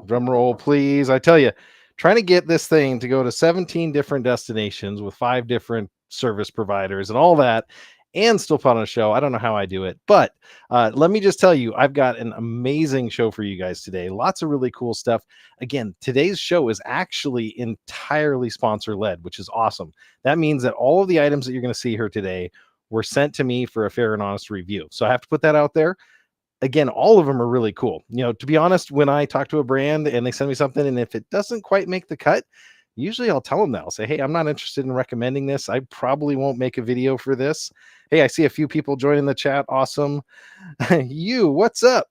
Drum roll, please. I tell you, trying to get this thing to go to 17 different destinations with 5 different service providers and all that, and still put on a show. I don't know how I do it, but let me just tell you, I've got an amazing show for you guys today. Lots of really cool stuff. Again, today's show is actually entirely sponsor led, which is awesome. That means that all of the items that you're going to see here today were sent to me for a fair and honest review. So I have to put that out there. Again, all of them are really cool. To be honest, when I talk to a brand and they send me something, and if it doesn't quite make the cut, usually I'll tell them that. I'll say, hey, I'm not interested in recommending this. I probably won't make a video for this. Hey, I see a few people joining the chat. Awesome. What's up?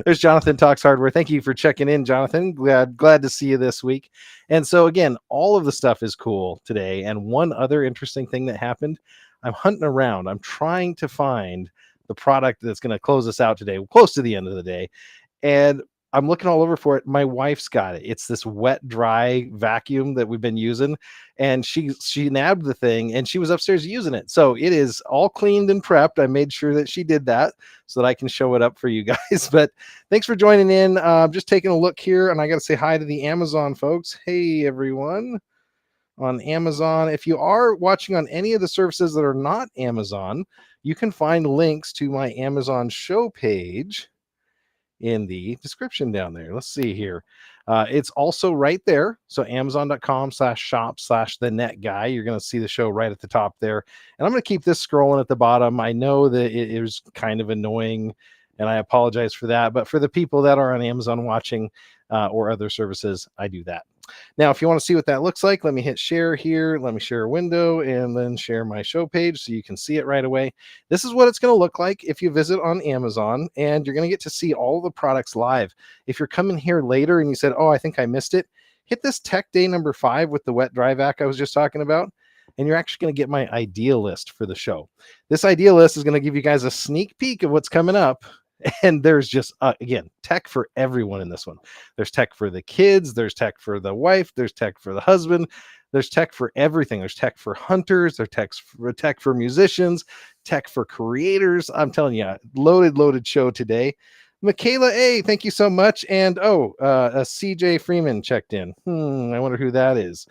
There's Jonathan Talks Hardware. Thank you for checking in, Jonathan. Glad to see you this week. And so again, all of the stuff is cool today. And one other interesting thing that happened, I'm hunting around. I'm trying to find the product that's going to close us out today, close to the end of the day. And I'm looking all over for it. My wife's got it. It's this wet, dry vacuum that we've been using. And she nabbed the thing and she was upstairs using it. So it is all cleaned and prepped. I made sure that she did that so that I can show it up for you guys. But thanks for joining in. Just taking a look here. And I got to say hi to the Amazon folks. Hey, everyone on Amazon. If you are watching on any of the services that are not Amazon, you can find links to my Amazon show page in the description down there. Let's see here. It's also right there. So amazon.com/shop/the net guy. You're going to see the show right at the top there. And I'm going to keep this scrolling at the bottom. I know that it was kind of annoying and I apologize for that. But for the people that are on Amazon watching or other services, I do that. Now, if you want to see what that looks like, let me hit share here. Let me share a window and then share my show page so you can see it right away. This is what it's going to look like if you visit on Amazon, and you're going to get to see all the products live. If you're coming here later and you said, oh, I think I missed it, hit this Tech Day number 5 with the wet dry vac I was just talking about, and you're actually going to get my idea list for the show. This idea list is going to give you guys a sneak peek of what's coming up. And there's just, again, tech for everyone in this one. There's tech for the kids. There's tech for the wife. There's tech for the husband. There's tech for everything. There's tech for hunters. There's tech for musicians, tech for creators. I'm telling you, loaded show today. Michaela A, thank you so much. And CJ Freeman checked in. I wonder who that is.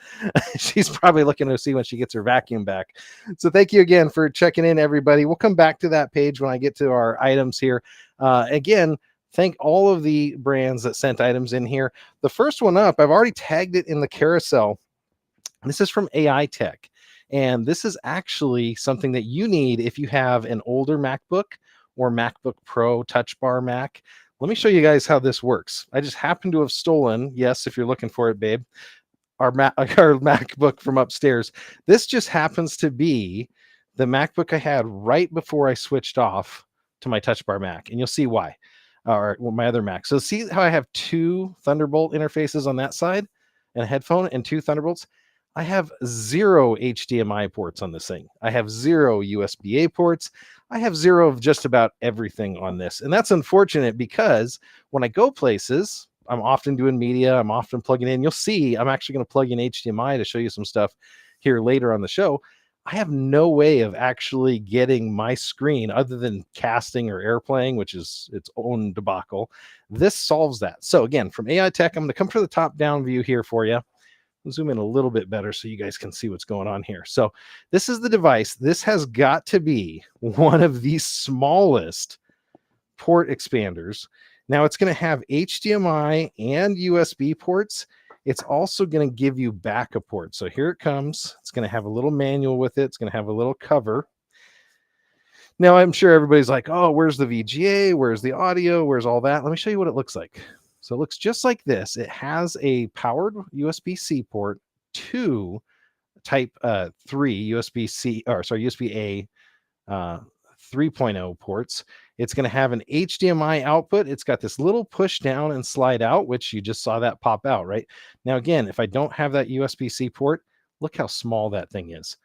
She's probably looking to see when she gets her vacuum back. So thank you again for checking in, everybody. We'll come back to that page when I get to our items here. Again, thank all of the brands that sent items in here. The first one up, I've already tagged it in the carousel. This is from AI Tech. And this is actually something that you need if you have an older MacBook or MacBook Pro Touch Bar Mac. Let me show you guys how this works. I just happen to have stolen, yes, if you're looking for it, babe, our MacBook from upstairs. This just happens to be the MacBook I had right before I switched off to my Touch Bar Mac, and you'll see why, or my other Mac. So see how I have 2 Thunderbolt interfaces on that side and a headphone and 2 Thunderbolts? I have 0 HDMI ports on this thing. I have 0 USB-A ports. I have 0 of just about everything on this. And that's unfortunate because when I go places, I'm often doing media, I'm often plugging in. You'll see I'm actually going to plug in HDMI to show you some stuff here later on the show. I have no way of actually getting my screen other than casting or airplaying, which is its own debacle. This solves that. So again, from AI Tech, I'm going to come for the top-down view here for you. Zoom in a little bit better so you guys can see what's going on here. So this is the device. This has got to be one of the smallest port expanders. Now it's going to have HDMI and USB ports. It's also going to give you backup ports. So here it comes. It's going to have a little manual with it. It's going to have a little cover. Now I'm sure everybody's like, oh, where's the VGA? Where's the audio? Where's all that? Let me show you what it looks like. So it looks just like this. It has a powered USB-C port, 2 type 3 USB-A 3.0 ports. It's going to have an HDMI output. It's got this little push down and slide out, which you just saw that pop out, right? Now, again, if I don't have that USB-C port, look how small that thing is.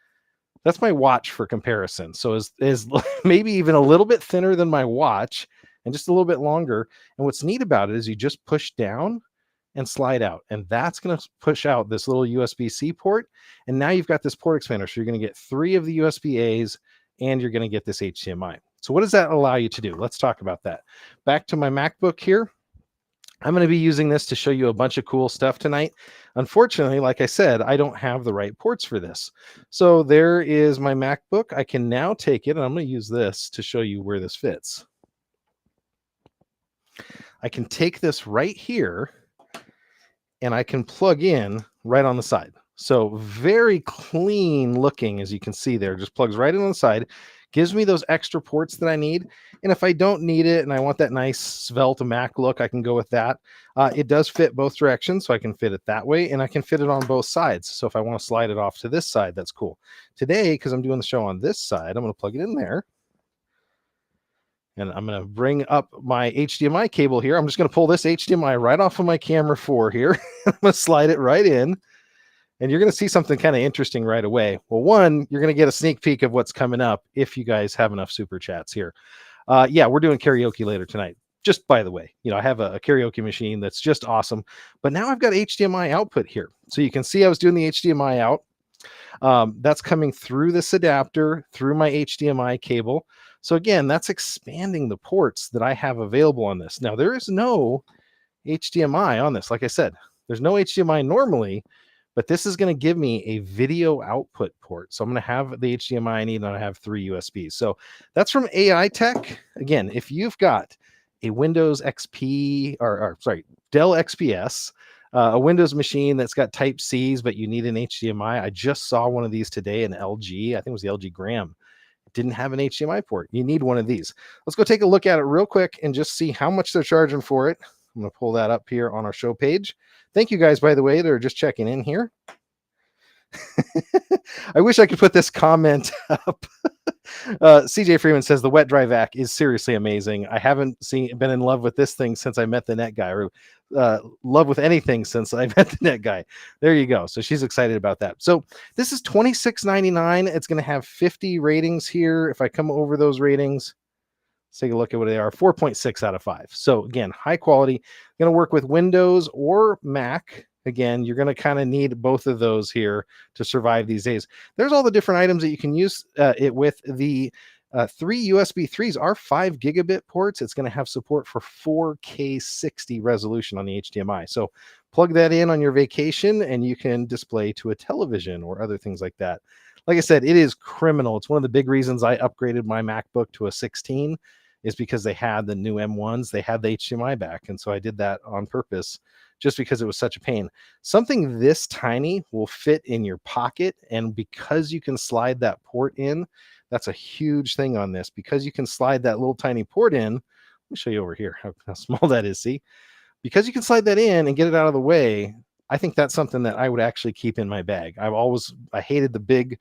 That's my watch for comparison. So is maybe even a little bit thinner than my watch, and just a little bit longer. And what's neat about it is you just push down and slide out, and that's going to push out this little USB-C port. And now you've got this port expander. So you're going to get 3 of the USB-As, and you're going to get this HDMI. So what does that allow you to do? Let's talk about that. Back to my MacBook here. I'm going to be using this to show you a bunch of cool stuff tonight. Unfortunately, like I said, I don't have the right ports for this. So there is my MacBook. I can now take it, and I'm going to use this to show you where this fits. I can take this right here, and I can plug in right on the side. So very clean looking, as you can see there, just plugs right in on the side, gives me those extra ports that I need. And if I don't need it and I want that nice svelte Mac look, I can go with that. It does fit both directions, so I can fit it that way, and I can fit it on both sides. So if I want to slide it off to this side, that's cool. Today, because I'm doing the show on this side, I'm going to plug it in there. And I'm going to bring up my HDMI cable here. I'm just going to pull this HDMI right off of my camera 4 here. I'm going to slide it right in. And you're going to see something kind of interesting right away. Well, one, you're going to get a sneak peek of what's coming up if you guys have enough super chats here. Yeah, we're doing karaoke later tonight. Just by the way, I have a karaoke machine that's just awesome. But now I've got HDMI output here. So you can see I was doing the HDMI out. That's coming through this adapter, through my HDMI cable. So again, that's expanding the ports that I have available on this. Now, there is no HDMI on this. Like I said, there's no HDMI normally, but this is going to give me a video output port. So I'm going to have the HDMI I need, and I have 3 USBs. So that's from AI Tech. Again, if you've got a Windows XP, or sorry, Dell XPS, a Windows machine that's got Type Cs, but you need an HDMI. I just saw one of these today, an LG. I think it was the LG Gram. It didn't have an HDMI port. You need one of these. Let's go take a look at it real quick and just see how much they're charging for it. I'm going to pull that up here on our show page. Thank you guys, by the way, that are just checking in here. I wish I could put this comment up. CJ Freeman says the wet dry vac is seriously amazing. I haven't been in love with this thing since I met the net guy, or love with anything since I met the net guy. There you go. So she's excited about that. So this is $26.99. It's going to have 50 ratings here. If I come over those ratings, let's take a look at what they are. 4.6 out of 5. So again, high quality. Going to work with Windows or Mac. Again, you're going to kind of need both of those here to survive these days. There's all the different items that you can use it with. The 3 USB 3s are 5 gigabit ports. It's going to have support for 4K 60 resolution on the HDMI. So plug that in on your vacation, and you can display to a television or other things like that. Like I said, it is criminal. It's one of the big reasons I upgraded my MacBook to a 16 is because they had the new M1s. They had the HDMI back, and so I did that on purpose, just because it was such a pain. Something this tiny will fit in your pocket, and because you can slide that port in, that's a huge thing on this. Because you can slide that little tiny port in, let me show you over here how small that is, see? Because you can slide that in and get it out of the way, I think that's something that I would actually keep in my bag. I hated the big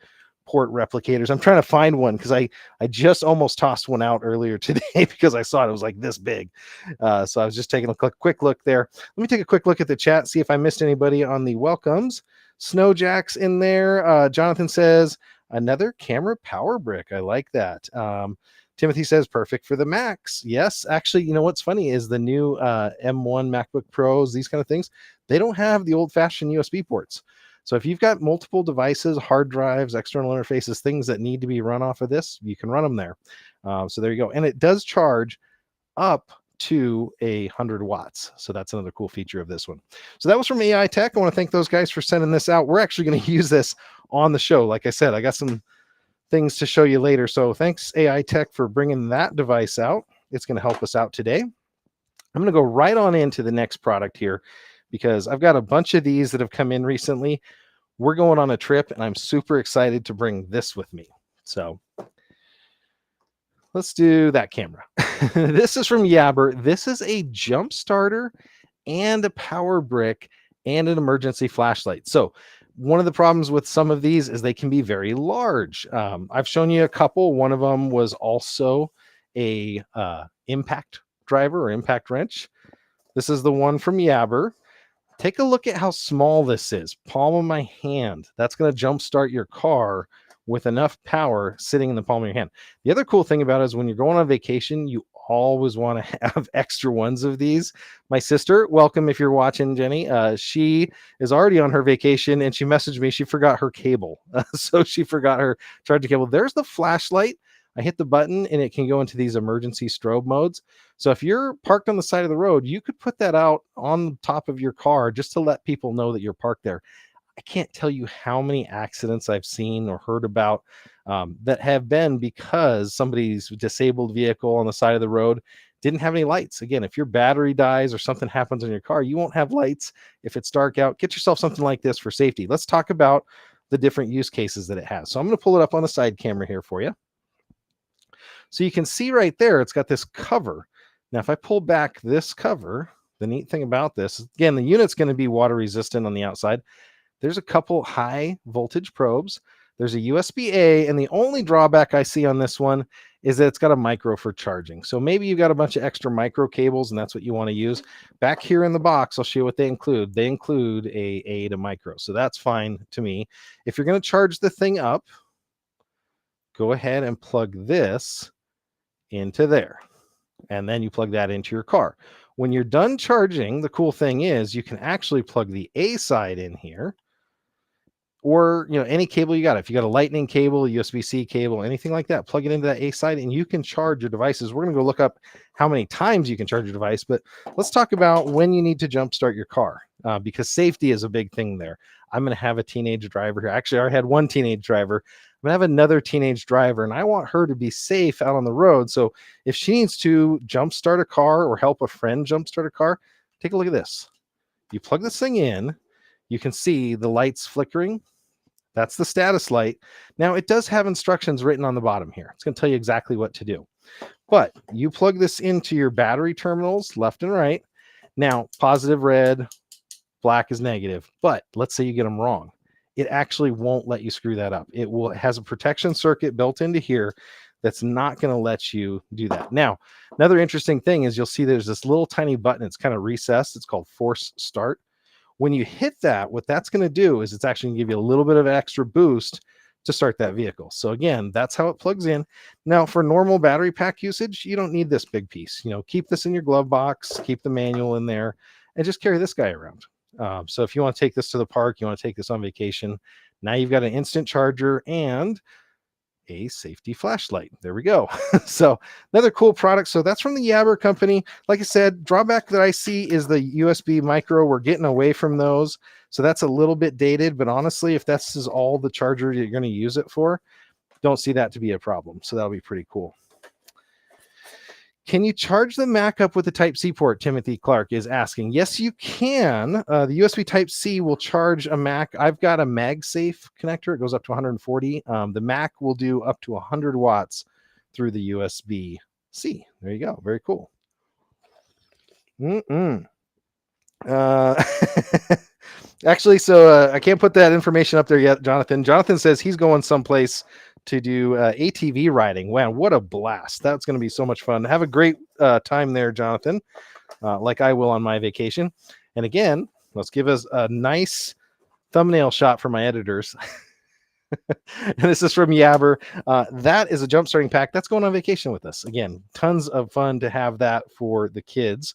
port replicators. I'm trying to find one because I just almost tossed one out earlier today because I saw it was like this big. So I was just taking a quick look there. Let me take a quick look at the chat, see if I missed anybody on the welcomes. Snowjack's in there. Jonathan says, another camera power brick. I like that. Timothy says, perfect for the Macs. Yes, actually, you know what's funny is the new M1 MacBook Pros, these kind of things, they don't have the old-fashioned USB ports. So if you've got multiple devices, hard drives, external interfaces, things that need to be run off of this, you can run them there. So there you go. And it does charge up to 100 watts. So that's another cool feature of this one. So that was from AI Tech. I want to thank those guys for sending this out. We're actually going to use this on the show. Like I said, I got some things to show you later. So thanks AI Tech for bringing that device out. It's going to help us out today. I'm going to go right on into the next product here, because I've got a bunch of these that have come in recently. We're going on a trip, and I'm super excited to bring this with me. So let's do that camera. This is from Yabber. This is a jump starter and a power brick and an emergency flashlight. So one of the problems with some of these is they can be very large. I've shown you a couple. One of them was also a impact driver or impact wrench. This is the one from Yabber. Take a look at how small this is. Palm of my hand. That's going to jumpstart your car with enough power sitting in the palm of your hand. The other cool thing about it is when you're going on vacation, you always want to have extra ones of these. My sister, welcome if you're watching, Jenny. She is already on her vacation, and she messaged me. She forgot her cable. So she forgot her charging cable. There's the flashlight. I hit the button and it can go into these emergency strobe modes. So if you're parked on the side of the road, you could put that out on top of your car just to let people know that you're parked there. I can't tell you how many accidents I've seen or heard about that have been because somebody's disabled vehicle on the side of the road didn't have any lights. Again, if your battery dies or something happens on your car, you won't have lights. If it's dark out, get yourself something like this for safety. Let's talk about the different use cases that it has. So I'm going to pull it up on the side camera here for you. So you can see right there, it's got this cover. Now, if I pull back this cover, the neat thing about this, again, the unit's going to be water resistant on the outside. There's a couple high voltage probes. There's a USB-A, and the only drawback I see on this one is that it's got a micro for charging. So maybe you've got a bunch of extra micro cables, and that's what you want to use. Back here in the box, I'll show you what they include. They include a to micro, so that's fine to me. If you're going to charge the thing up, go ahead and plug this into there, and then you plug that into your car. When you're done charging, the cool thing is you can actually plug the A side in here, or any cable you got. If you got a lightning cable, a USB-C cable, anything like that, plug it into that A side and you can charge your devices. We're going to go look up how many times you can charge your device, but let's talk about when you need to jump start your car, because safety is a big thing there. I'm going to have a teenage driver here. Actually, I already had one teenage driver. I'm going to have another teenage driver, and I want her to be safe out on the road. So if she needs to jump start a car or help a friend jump start a car, take a look at this. You plug this thing in, you can see the lights flickering. That's the status light. Now, it does have instructions written on the bottom here. It's going to tell you exactly what to do. But you plug this into your battery terminals left and right. Now, positive red, black is negative. But let's say you get them wrong. It actually won't let you screw that up. It has a protection circuit built into here that's not going to let you do that. Now, another interesting thing is you'll see there's this little tiny button. It's kind of recessed. It's called force start. When you hit that, what that's going to do is it's actually going to give you a little bit of an extra boost to start that vehicle. So again, that's how it plugs in. Now, for normal battery pack usage, you don't need this big piece. Keep this in your glove box, keep the manual in there, and just carry this guy around. So if you want to take this to the park, you want to take this on vacation, now you've got an instant charger and a safety flashlight. There we go. So another cool product. So that's from the Jabber company. Like I said, drawback that I see is the USB micro. We're getting away from those. So that's a little bit dated, but honestly, if this is all the charger you're going to use it for, don't see that to be a problem. So that'll be pretty cool. Can you charge the Mac up with the Type-C port? Timothy Clark is asking. Yes, you can. The USB Type-C will charge a Mac. I've got a MagSafe connector. It goes up to 140. The Mac will do up to 100 watts through the USB-C. There you go. Very cool. Actually, so I can't put that information up there yet, Jonathan. Jonathan says he's going someplace to do ATV riding. Wow, what a blast. That's going to be so much fun. Have a great time there, Jonathan, like I will on my vacation. And again, let's give us a nice thumbnail shot for my editors. And this is from Jabber. That is a jump starting pack that's going on vacation with us. Again, tons of fun to have that for the kids.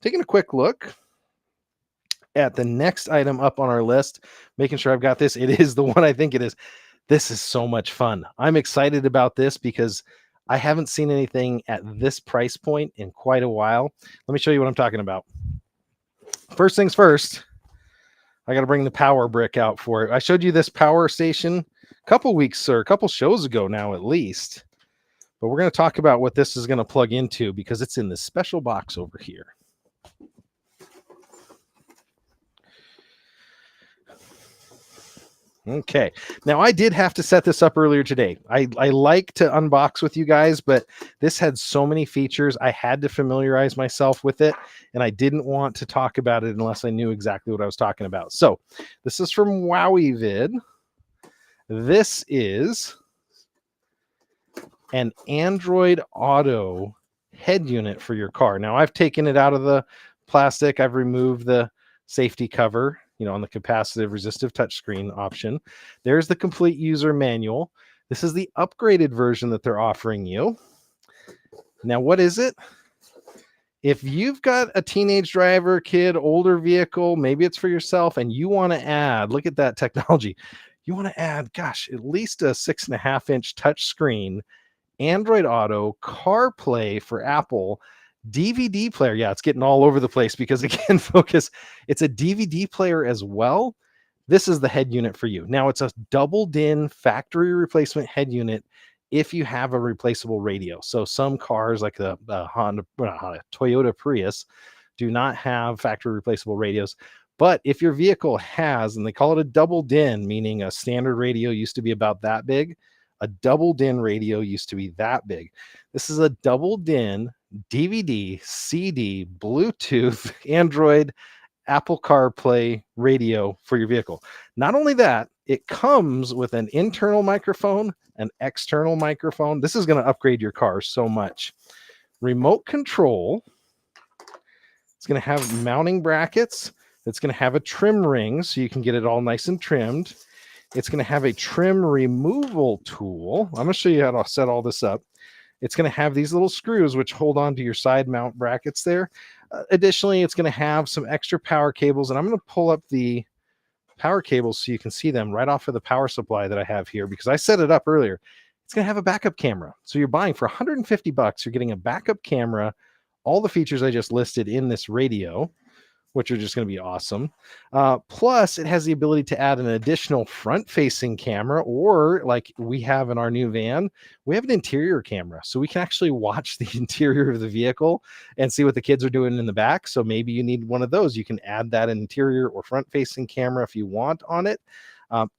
Taking a quick look at the next item up on our list, making sure I've got this. It is the one I think it is. This is so much fun. I'm excited about this because I haven't seen anything at this price point in quite a while. Let me show you what I'm talking about. First things first, I got to bring the power brick out for it. I showed you this power station a couple weeks or a couple shows ago now at least. But we're going to talk about what this is going to plug into because it's in this special box over here. Okay, now I did have to set this up earlier today. I like to unbox with you guys, but this had so many features. I had to familiarize myself with it, and I didn't want to talk about it unless I knew exactly what I was talking about. So this is from WowieVid. This is an Android Auto head unit for your car. Now I've taken it out of the plastic. I've removed the safety cover, on the capacitive resistive touchscreen option. There's the complete user manual. This is the upgraded version that they're offering you. Now, what is it? If you've got a teenage driver, kid, older vehicle, maybe it's for yourself, and you want to add, look at that technology. You want to add, gosh, at least a 6.5-inch touchscreen Android Auto, CarPlay for Apple, DVD player. Yeah, it's getting all over the place because again, focus, it's a DVD player as well. This is the head unit for you. Now it's a double DIN factory replacement head unit if you have a replaceable radio. So some cars like the Toyota Prius do not have factory replaceable radios. But if your vehicle has, and they call it a double DIN, meaning a standard radio used to be about that big, a double DIN radio used to be that big. This is a double DIN DVD, CD, Bluetooth, Android, Apple CarPlay radio for your vehicle. Not only that, it comes with an internal microphone, an external microphone. This is going to upgrade your car so much. Remote control. It's going to have mounting brackets. It's going to have a trim ring so you can get it all nice and trimmed. It's going to have a trim removal tool. I'm going to show you how to set all this up. It's going to have these little screws which hold on to your side mount brackets there. Additionally, it's going to have some extra power cables, and I'm going to pull up the power cables so you can see them right off of the power supply that I have here because I set it up earlier. It's going to have a backup camera. So you're buying for $150. You're getting a backup camera, all the features I just listed in this radio, which are just going to be awesome. Plus, it has the ability to add an additional front-facing camera, or like we have in our new van, we have an interior camera. So we can actually watch the interior of the vehicle and see what the kids are doing in the back. So maybe you need one of those. You can add that interior or front-facing camera if you want on it.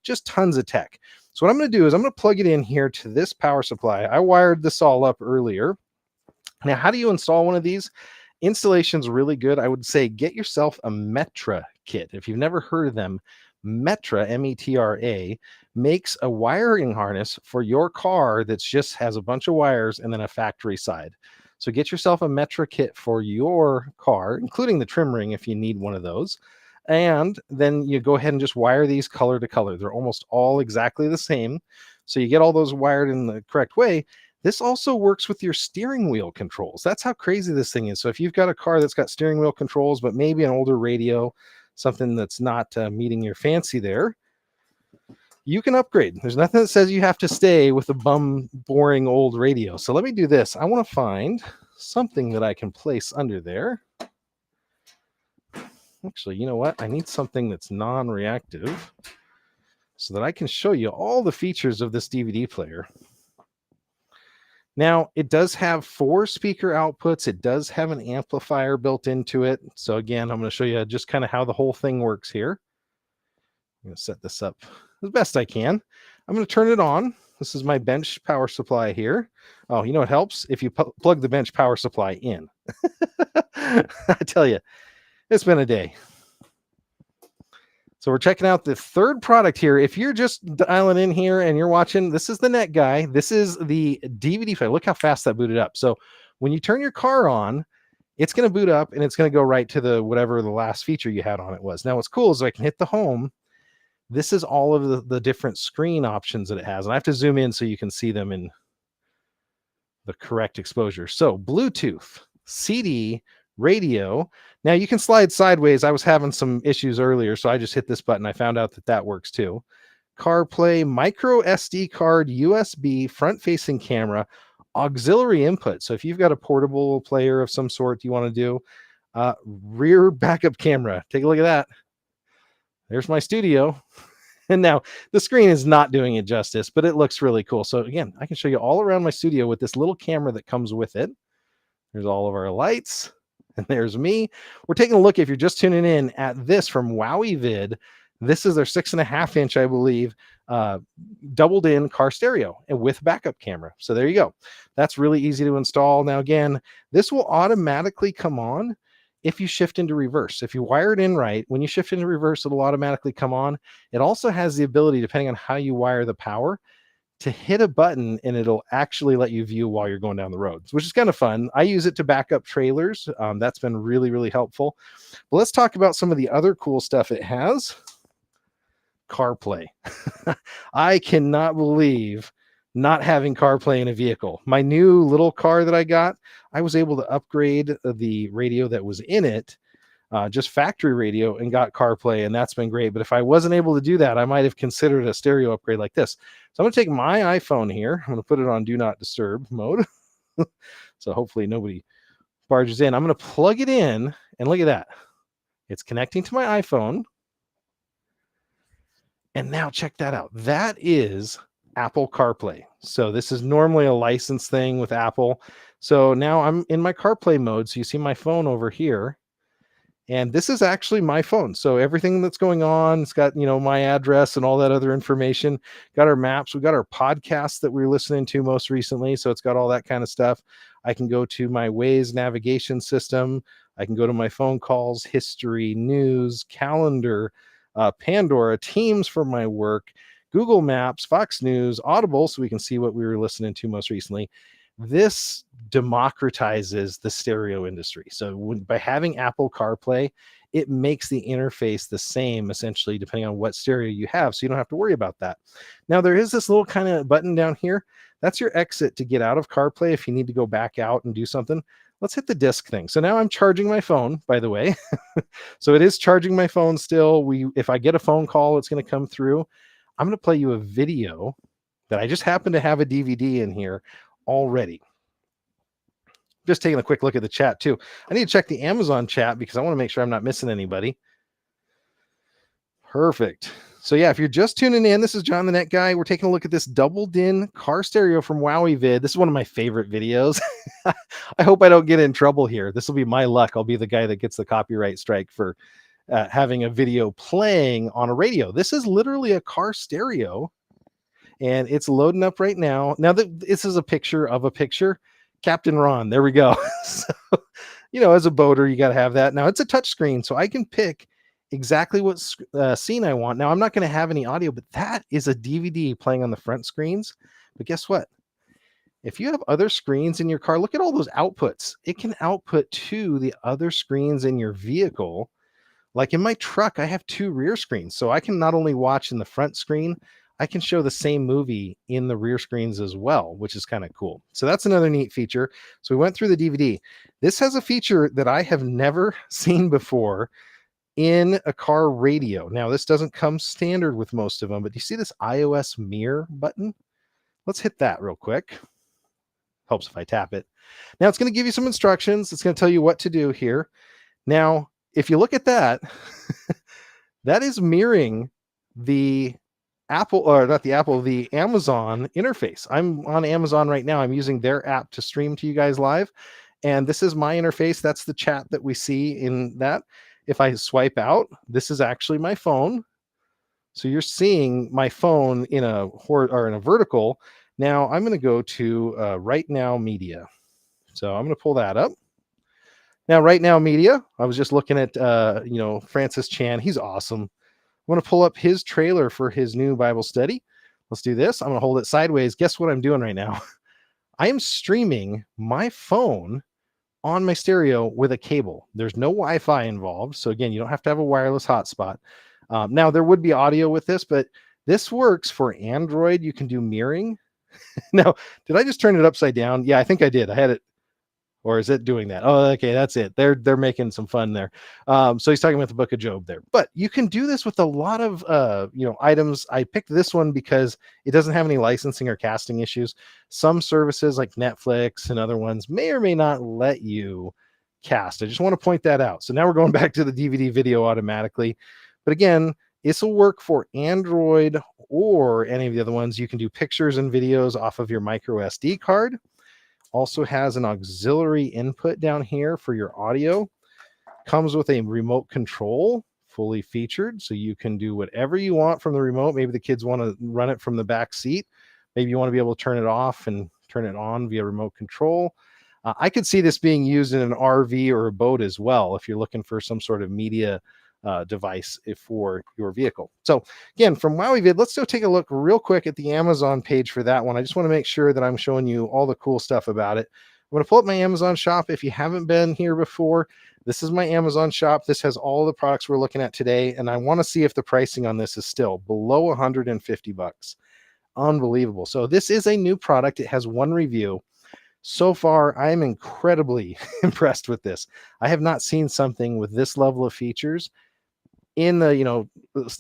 Just tons of tech. So what I'm going to do is I'm going to plug it in here to this power supply. I wired this all up earlier. Now, how do you install one of these? Installation's really good. I would say get yourself a Metra kit. If you've never heard of them, Metra, M-E-T-R-A, makes a wiring harness for your car that just has a bunch of wires and then a factory side. So get yourself a Metra kit for your car, including the trim ring if you need one of those. And then you go ahead and just wire these color to color. They're almost all exactly the same. So you get all those wired in the correct way. This also works with your steering wheel controls. That's how crazy this thing is. So if you've got a car that's got steering wheel controls, but maybe an older radio, something that's not meeting your fancy there, you can upgrade. There's nothing that says you have to stay with a boring old radio. So let me do this. I want to find something that I can place under there. Actually, you know what? I need something that's non-reactive so that I can show you all the features of this DVD player. Now, it does have 4 speaker outputs. It does have an amplifier built into it. So again, I'm going to show you just kind of how the whole thing works here. I'm going to set this up as best I can. I'm going to turn it on. This is my bench power supply here. Oh, you know what helps? If you plug the bench power supply in. I tell you, it's been a day. So we're checking out the third product here. If you're just dialing in here and you're watching, this is the Net Guy. This is the DVD file. Look how fast that booted up. So when you turn your car on, it's going to boot up and it's going to go right to the whatever the last feature you had on it was. Now what's cool is I can hit the home. This is all of the different screen options that it has. And I have to zoom in so you can see them in the correct exposure. So Bluetooth, CD, radio. Now you can slide sideways. I was having some issues earlier, so I just hit this button. I found out that that works too. CarPlay, micro SD card, USB, front-facing camera, auxiliary input. So if you've got a portable player of some sort you want to do, rear backup camera. Take a look at that. There's my studio. And now the screen is not doing it justice, but it looks really cool. So again, I can show you all around my studio with this little camera that comes with it. There's all of our lights. And there's me. We're taking a look, if you're just tuning in, at this from WowieVid. This is their 6.5-inch, I believe, doubled in car stereo and with backup camera. So there you go. That's really easy to install. Now, again, this will automatically come on if you shift into reverse. If you wire it in right, when you shift into reverse, it'll automatically come on. It also has the ability, depending on how you wire the power, to hit a button and it'll actually let you view while you're going down the road, which is kind of fun. I use it to back up trailers. That's been really, really helpful. But let's talk about some of the other cool stuff it has. CarPlay. I cannot believe not having CarPlay in a vehicle. My new little car that I got, I was able to upgrade the radio that was in it just factory radio and got CarPlay, and that's been great. But if I wasn't able to do that, I might have considered a stereo upgrade like this. So I'm going to take my iPhone here. I'm going to put it on Do Not Disturb mode. So hopefully nobody barges in. I'm going to plug it in, and look at that. It's connecting to my iPhone. And now check that out. That is Apple CarPlay. So this is normally a license thing with Apple. So now I'm in my CarPlay mode. So you see my phone over here. And this is actually my phone. So everything that's going on, it's got, my address and all that other information. Got our maps. We got our podcast that we were listening to most recently. So it's got all that kind of stuff. I can go to my Waze navigation system. I can go to my phone calls, history, news, calendar, Pandora, Teams for my work, Google Maps, Fox News, Audible, so we can see what we were listening to most recently. This democratizes the stereo industry. So by having Apple CarPlay, it makes the interface the same, essentially, depending on what stereo you have. So you don't have to worry about that. Now, there is this little kind of button down here. That's your exit to get out of CarPlay if you need to go back out and do something. Let's hit the disc thing. So now I'm charging my phone, by the way. So it is charging my phone still. If I get a phone call, it's going to come through. I'm going to play you a video that I just happen to have a DVD in here already. Just taking a quick look at the chat too. I need to check the Amazon chat because I want to make sure I'm not missing anybody. Perfect. So yeah, if you're just tuning in, this is John the Net Guy. We're taking a look at this double din car stereo from WowieVid. This is one of my favorite videos. I hope I don't get in trouble here. This will be my luck. I'll be the guy that gets the copyright strike for having a video playing on a radio. This is literally a car stereo, and it's loading up right now. Now this is a picture of a picture. Captain Ron, there we go. So, as a boater, you got to have that. Now it's a touch screen, so I can pick exactly what scene I want. Now I'm not going to have any audio, but that is a DVD playing on the front screens. But guess what? If you have other screens in your car, look at all those outputs. It can output to the other screens in your vehicle. Like in my truck, I have 2 rear screens. So I can not only watch in the front screen, I can show the same movie in the rear screens as well, which is kind of cool. So that's another neat feature. So we went through the DVD. This has a feature that I have never seen before in a car radio. Now, this doesn't come standard with most of them, but do you see this iOS mirror button? Let's hit that real quick. Helps if I tap it. Now it's going to give you some instructions. It's going to tell you what to do here. Now, if you look at that, that is mirroring the the Amazon interface. I'm on Amazon right now. I'm using their app to stream to you guys live. And this is my interface. That's the chat that we see in that. If I swipe out, this is actually my phone. So you're seeing my phone in a vertical. Now I'm going to go to Right Now Media. So I'm going to pull that up. Now, Right Now Media, I was just looking at, Francis Chan. He's awesome. I'm going to pull up his trailer for his new Bible study. Let's do this. I'm going to hold it sideways. Guess what I'm doing right now? I am streaming my phone on my stereo with a cable. There's no Wi-Fi involved. So again, you don't have to have a wireless hotspot. Now, there would be audio with this, but this works for Android. You can do mirroring. Now, did I just turn it upside down? Yeah, I think I did. I had it. Or is it doing that? Oh, okay, that's it. They're making some fun there. So he's talking about the Book of Job there. But you can do this with a lot of items. I picked this one because it doesn't have any licensing or casting issues. Some services like Netflix and other ones may or may not let you cast. I just want to point that out. So now we're going back to the DVD video automatically. But again, this will work for Android or any of the other ones. You can do pictures and videos off of your micro SD card. Also has an auxiliary input down here for your audio. Comes with a remote control, fully featured, so you can do whatever you want from the remote. Maybe the kids want to run it from the back seat. Maybe you want to be able to turn it off and turn it on via remote control. I could see this being used in an RV or a boat as well if you're looking for some sort of media device for your vehicle. So again, from WowieVid, let's go take a look real quick at the Amazon page for that one. I just want to make sure that I'm showing you all the cool stuff about it. I'm going to pull up my Amazon shop. If you haven't been here before, this is my Amazon shop. This has all the products we're looking at today, and I want to see if the pricing on this is still below $150. Unbelievable. So this is a new product. It has one review. So far, I'm incredibly impressed with this. I have not seen something with this level of features in the,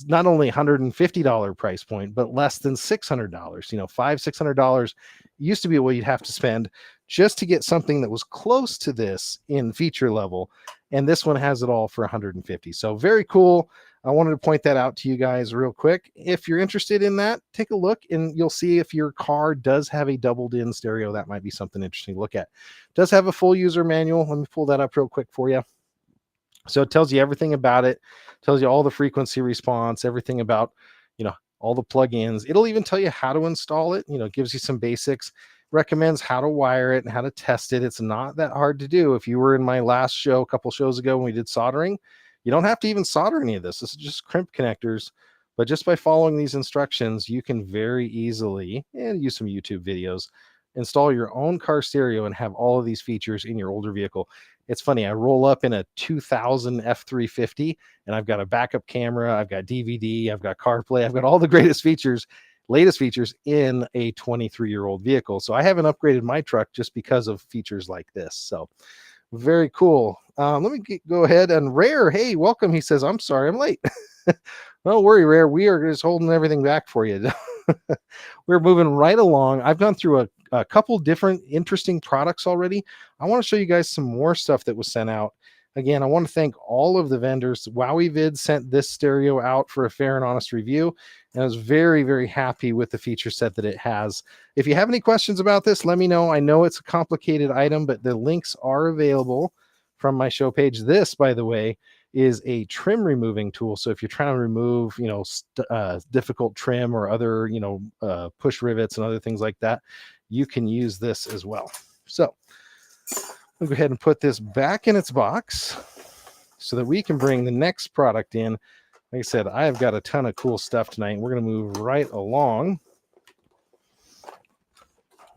not only $150 price point, but less than $600. $500-600 used to be what you'd have to spend just to get something that was close to this in feature level, and this one has it all for 150. So very cool. I wanted to point that out to you guys real quick. If you're interested in that, take a look and you'll see if your car does have a doubled in stereo. That might be something interesting to look at. It does have a full user manual. Let me pull that up real quick for you. So it tells you everything about it, tells you all the frequency response, everything about, all the plugins. It'll even tell you how to install it, gives you some basics, recommends how to wire it and how to test it. It's not that hard to do. If you were in my last show, a couple shows ago when we did soldering, you don't have to even solder any of this. This is just crimp connectors. But just by following these instructions, you can very easily, and use some YouTube videos, install your own car stereo and have all of these features in your older vehicle. It's funny, I roll up in a 2000 F350 and I've got a backup camera, I've got DVD, I've got CarPlay, I've got all the latest features in a 23-year-old vehicle. So I haven't upgraded my truck just because of features like this. So very cool. Let me go ahead and Rare. Hey, welcome. He says, I'm sorry, I'm late. Don't worry, Rare. We are just holding everything back for you. We're moving right along. I've gone through a couple different interesting products already. I want to show you guys some more stuff that was sent out. Again, I want to thank all of the vendors. WowieVid sent this stereo out for a fair and honest review, and I was very, very happy with the feature set that it has. If you have any questions about this, let me know. I know it's a complicated item, but the links are available from my show page. This, by the way, is a trim removing tool. So if you're trying to remove, difficult trim or other, push rivets and other things like that, you can use this as well. So I'll go ahead and put this back in its box so that we can bring the next product in. Like I said, I have got a ton of cool stuff tonight. We're going to move right along.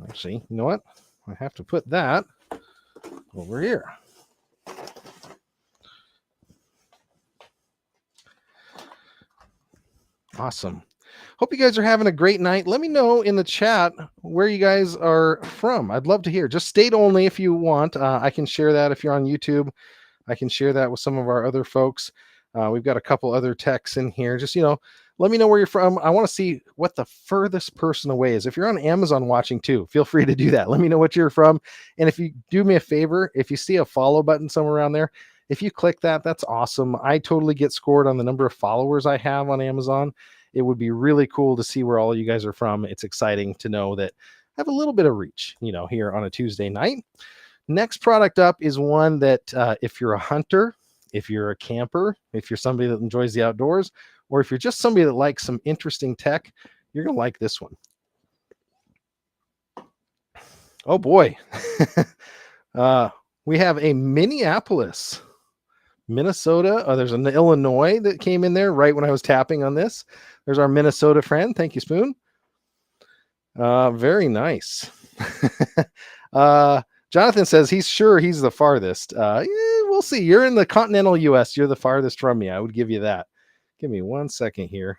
Actually, you know what? I have to put that over here. Awesome. Hope you guys are having a great night. Let me know in the chat where you guys are from. I'd love to hear. Just state only if you want. I can share that if you're on YouTube. I can share that with some of our other folks. We've got a couple other techs in here. Just, let me know where you're from. I want to see what the furthest person away is. If you're on Amazon watching too, feel free to do that. Let me know what you're from. And if you do me a favor, if you see a follow button somewhere around there, if you click that, that's awesome. I totally get scored on the number of followers I have on Amazon. It would be really cool to see where all you guys are from. It's exciting to know that I have a little bit of reach, here on a Tuesday night. Next product up is one that if you're a hunter, if you're a camper, if you're somebody that enjoys the outdoors, or if you're just somebody that likes some interesting tech, you're going to like this one. Oh boy. We have a Minneapolis, Minnesota. Oh, there's an Illinois that came in there right when I was tapping on this. There's our Minnesota friend. Thank you, Spoon. Very nice. Jonathan says he's sure he's the farthest. Yeah, we'll see. You're in the continental US. You're the farthest from me. I would give you that. Give me 1 second here.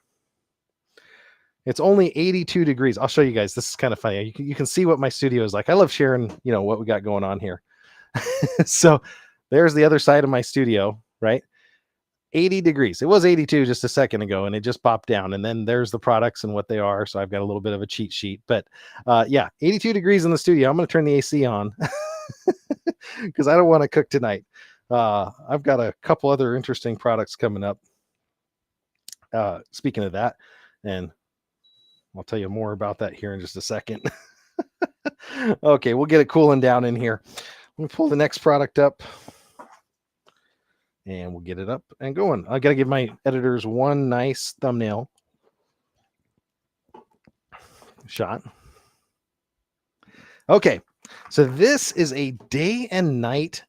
It's only 82 degrees. I'll show you guys. This is kind of funny. You can see what my studio is like. I love sharing, what we got going on here. So there's the other side of my studio, right? 80 degrees. It was 82 just a second ago, and it just popped down. And then there's the products and what they are. So I've got a little bit of a cheat sheet. But 82 degrees in the studio. I'm going to turn the AC on because I don't want to cook tonight. I've got a couple other interesting products coming up. Speaking of that, and I'll tell you more about that here in just a second. Okay, we'll get it cooling down in here. Let me pull the next product up and we'll get it up and going. I got to give my editors one nice thumbnail shot. Okay, so this is a day and night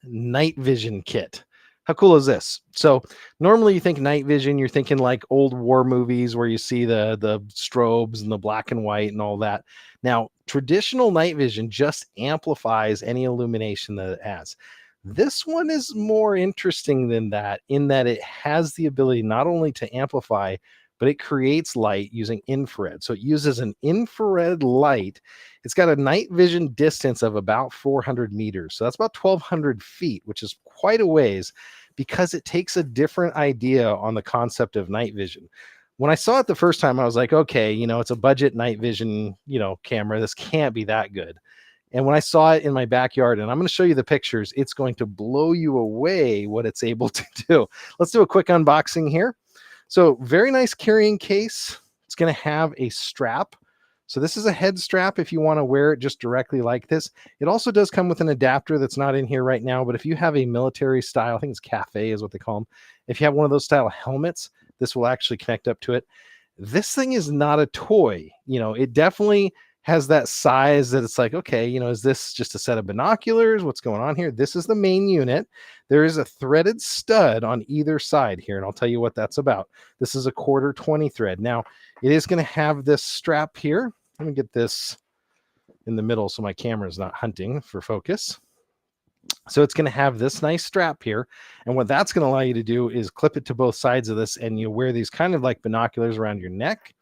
vision kit. How cool is this? So normally you think night vision, you're thinking like old war movies where you see the strobes and the black and white and all that. Now, traditional night vision just amplifies any illumination that it has. This one is more interesting than that in that it has the ability not only to amplify, but it creates light using infrared. So it uses an infrared light. It's got a night vision distance of about 400 meters. So that's about 1,200 feet, which is quite a ways, because it takes a different idea on the concept of night vision. When I saw it the first time, I was like, okay, it's a budget night vision, camera. This can't be that good. And when I saw it in my backyard, and I'm going to show you the pictures, it's going to blow you away what it's able to do. Let's do a quick unboxing here. So very nice carrying case. It's going to have a strap. So this is a head strap if you want to wear it just directly like this. It also does come with an adapter that's not in here right now, but if you have a military style, I think it's Cafe is what they call them. If you have one of those style helmets, this will actually connect up to it. This thing is not a toy. It definitely has that size that it's like, okay, is this just a set of binoculars? What's going on here? This is the main unit. There is a threaded stud on either side here, and I'll tell you what that's about. This is a 1/4 thread. Now, it is going to have this strap here. Let me get this in the middle so my camera is not hunting for focus. So it's going to have this nice strap here. And what that's going to allow you to do is clip it to both sides of this, and you wear these kind of like binoculars around your neck.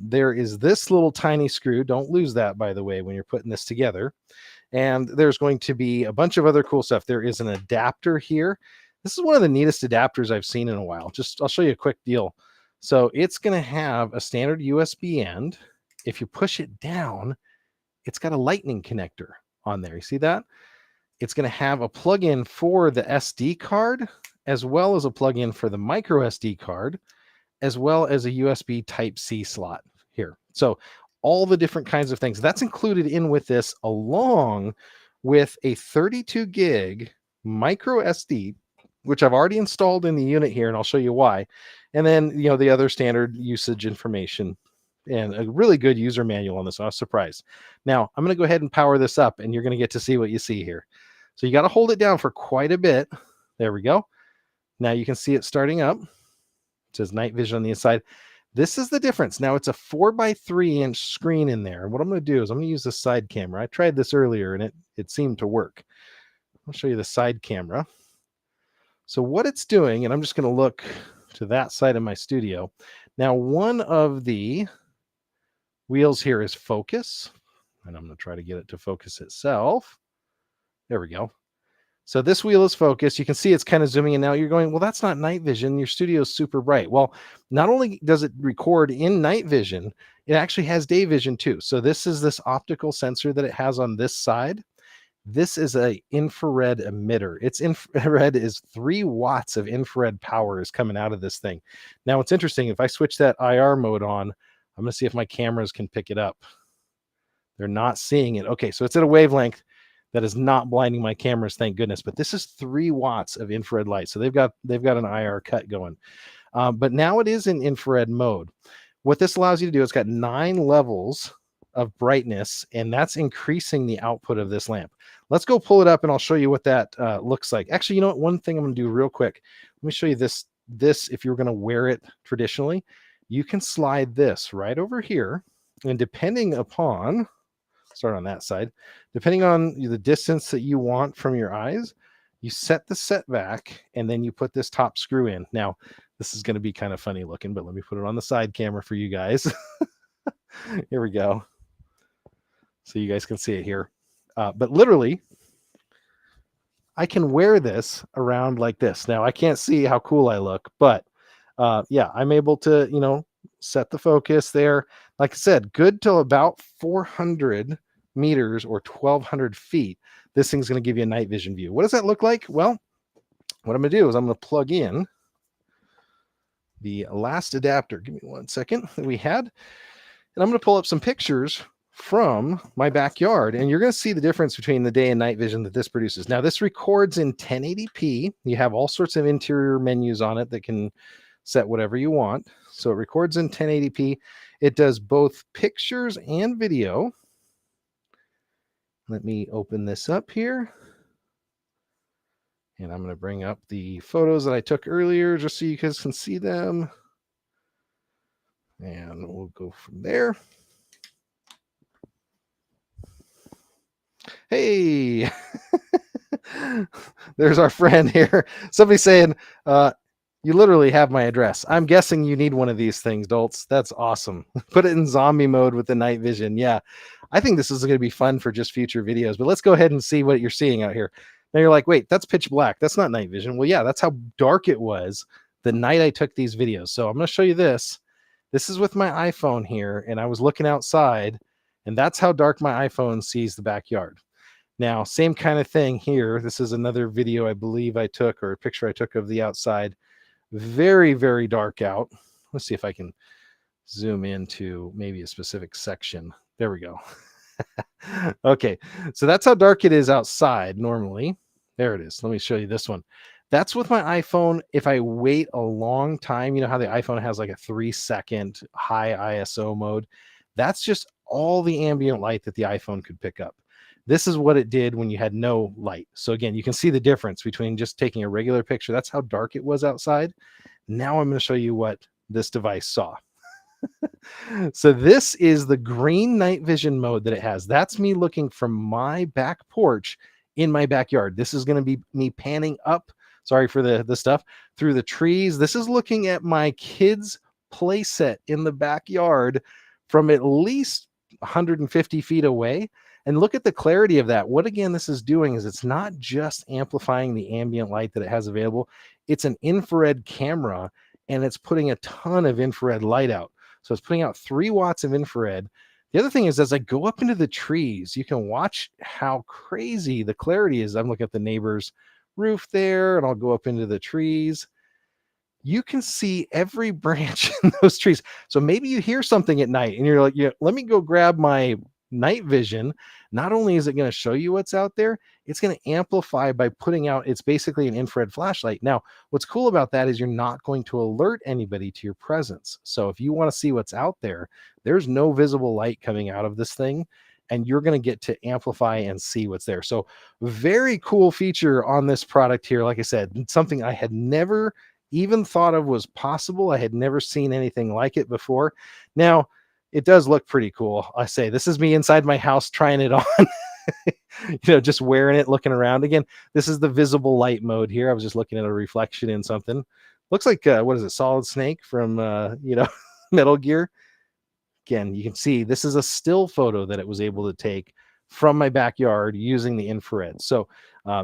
There is this little tiny screw. Don't lose that, by the way, when you're putting this together. And there's going to be a bunch of other cool stuff. There is an adapter here. This is one of the neatest adapters I've seen in a while. I'll show you a quick deal. So it's going to have a standard USB end. If you push it down, it's got a lightning connector on there. You see that? It's going to have a plug-in for the SD card, as well as a plug-in for the micro SD card, as well as a USB Type-C slot here. So all the different kinds of things that's included in with this, along with a 32 gig micro SD, which I've already installed in the unit here, and I'll show you why. And then, the other standard usage information and a really good user manual on this. I was surprised. Now I'm going to go ahead and power this up, and you're going to get to see what you see here. So you got to hold it down for quite a bit. There we go. Now you can see it starting up. It says night vision on the inside. This is the difference. Now it's a 4x3 inch screen in there. And what I'm going to do is I'm going to use the side camera. I tried this earlier and it seemed to work. I'll show you the side camera. So what it's doing, and I'm just going to look to that side of my studio. Now, one of the wheels here is focus, and I'm going to try to get it to focus itself. There we go. So this wheel is focused. You can see it's kind of zooming in now. You're going, well, that's not night vision. Your studio is super bright. Well, not only does it record in night vision, it actually has day vision too. So this is this optical sensor that it has on this side. This is a infrared emitter. Its infrared is 3 watts of infrared power is coming out of this thing. Now, what's interesting, if I switch that IR mode on, I'm going to see if my cameras can pick it up. They're not seeing it. Okay, so it's at a wavelength that is not blinding my cameras, thank goodness. But this is 3 watts of infrared light. So they've got an IR cut going. But now it is in infrared mode. What this allows you to do, it's got 9 levels of brightness, and that's increasing the output of this lamp. Let's go pull it up and I'll show you what that looks like. Actually, you know what? One thing I'm going to do real quick. Let me show you this. If you're going to wear it traditionally, you can slide this right over here. And depending upon, start on that side, depending on the distance that you want from your eyes, you set the setback and then you put this top screw in. Now, this is going to be kind of funny looking, but let me put it on the side camera for you guys. Here we go. So you guys can see it here. But literally, I can wear this around like this. Now, I can't see how cool I look, but yeah, I'm able to, set the focus there. Like I said, good till about 400 meters or 1,200 feet. This thing's going to give you a night vision view. What does that look like? Well, what I'm going to do is I'm going to plug in the last adapter. Give me 1 second that we had. And I'm going to pull up some pictures from my backyard, and you're going to see the difference between the day and night vision that this produces. Now, this records in 1080p. You have all sorts of interior menus on it that can set whatever you want. So it records in 1080p. It does both pictures and video. Let me open this up here. And I'm going to bring up the photos that I took earlier just so you guys can see them. And we'll go from there. Hey, there's our friend here. Somebody saying, You literally have my address. I'm guessing you need one of these things, Dolts. That's awesome. Put it in zombie mode with the night vision. Yeah. I think this is going to be fun for just future videos, but let's go ahead and see what you're seeing out here. Now you're like, wait, that's pitch black. That's not night vision. Well, yeah, that's how dark it was the night I took these videos. So I'm going to show you this. This is with my iPhone here, and I was looking outside, and that's how dark my iPhone sees the backyard. Now, same kind of thing here. This is another video I believe I took, or a picture I took of the outside. Very, very dark out. Let's see if I can zoom into maybe a specific section. There we go. Okay, so that's how dark it is outside normally. There it is. Let me show you this one. That's with my iPhone. If I wait a long time, you know how the iPhone has like a 3-second high ISO mode? That's just all the ambient light that the iPhone could pick up. This is what it did when you had no light. So again, you can see the difference between just taking a regular picture. That's how dark it was outside. Now I'm going to show you what this device saw. So this is the green night vision mode that it has. That's me looking from my back porch in my backyard. This is going to be me panning up, sorry for the stuff, through the trees. This is looking at my kids' play set in the backyard from at least 150 feet away. And look at the clarity of that. What again this is doing is it's not just amplifying the ambient light that it has available. It's an infrared camera, and it's putting a ton of infrared light out. So it's putting out 3 watts of infrared. The other thing is, as I go up into the trees, you can watch how crazy the clarity is. I'm looking at the neighbor's roof there, and I'll go up into the trees. You can see every branch in those trees. So maybe you hear something at night and you're like, yeah, let me go grab my night vision. Not only is it going to show you what's out there, it's going to amplify by putting out, it's basically an infrared flashlight. Now, what's cool about that is you're not going to alert anybody to your presence. So if you want to see what's out there, there's no visible light coming out of this thing, and you're going to get to amplify and see what's there. So very cool feature on this product here. Like I said, something I had never even thought of was possible. I had never seen anything like it before. Now, it does look pretty cool. I say this is me inside my house trying it on, just wearing it, looking around. Again, this is the visible light mode here. I was just looking at a reflection in something. Looks like, what is it? Solid Snake from, Metal Gear. Again, you can see this is a still photo that it was able to take from my backyard using the infrared. So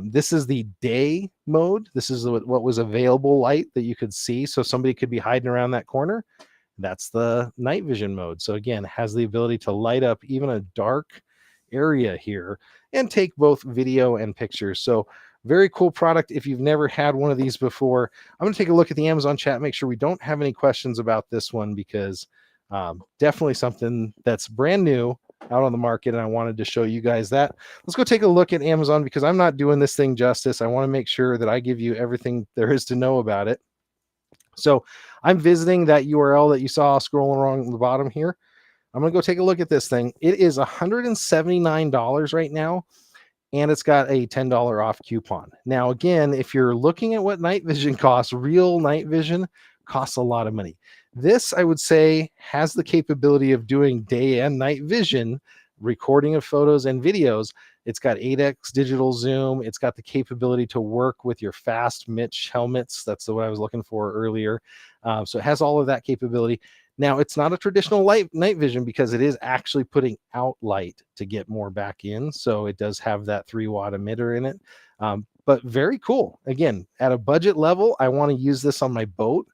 this is the day mode. This is what was available light that you could see. So somebody could be hiding around that corner. That's the night vision mode. So again, has the ability to light up even a dark area here and take both video and pictures. So very cool product. If you've never had one of these before, I'm going to take a look at the Amazon chat, make sure we don't have any questions about this one, because definitely something that's brand new out on the market, and I wanted to show you guys that. Let's go take a look at Amazon, because I'm not doing this thing justice. I want to make sure that I give you everything there is to know about it. So I'm visiting that URL that you saw scrolling along the bottom here. I'm going to go take a look at this thing. It is $179 right now, and it's got a $10 off coupon. Now, again, if you're looking at what night vision costs, real night vision costs a lot of money. This, I would say, has the capability of doing day and night vision, recording of photos and videos. It's got 8x digital zoom. It's got the capability to work with your fast Mitch helmets. That's what I was looking for earlier. So it has all of that capability. Now, it's not a traditional night vision, because it is actually putting out light to get more back in. So it does have that 3-watt emitter in it. But very cool. Again, at a budget level, I want to use this on my boat.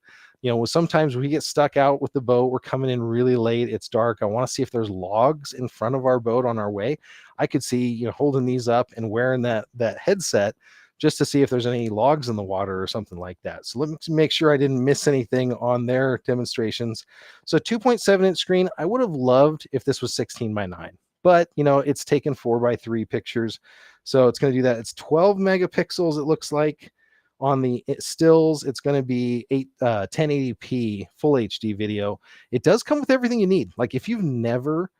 Sometimes we get stuck out with the boat. We're coming in really late. It's dark. I want to see if there's logs in front of our boat on our way. I could see, holding these up and wearing that headset just to see if there's any logs in the water or something like that. So let me make sure I didn't miss anything on their demonstrations. So 2.7-inch screen. I would have loved if this was 16:9, but it's taken 4:3 pictures. So it's going to do that. It's 12 megapixels. It looks like. On the stills, it's going to be 1080p full HD video. It does come with everything you need. Like, if you've never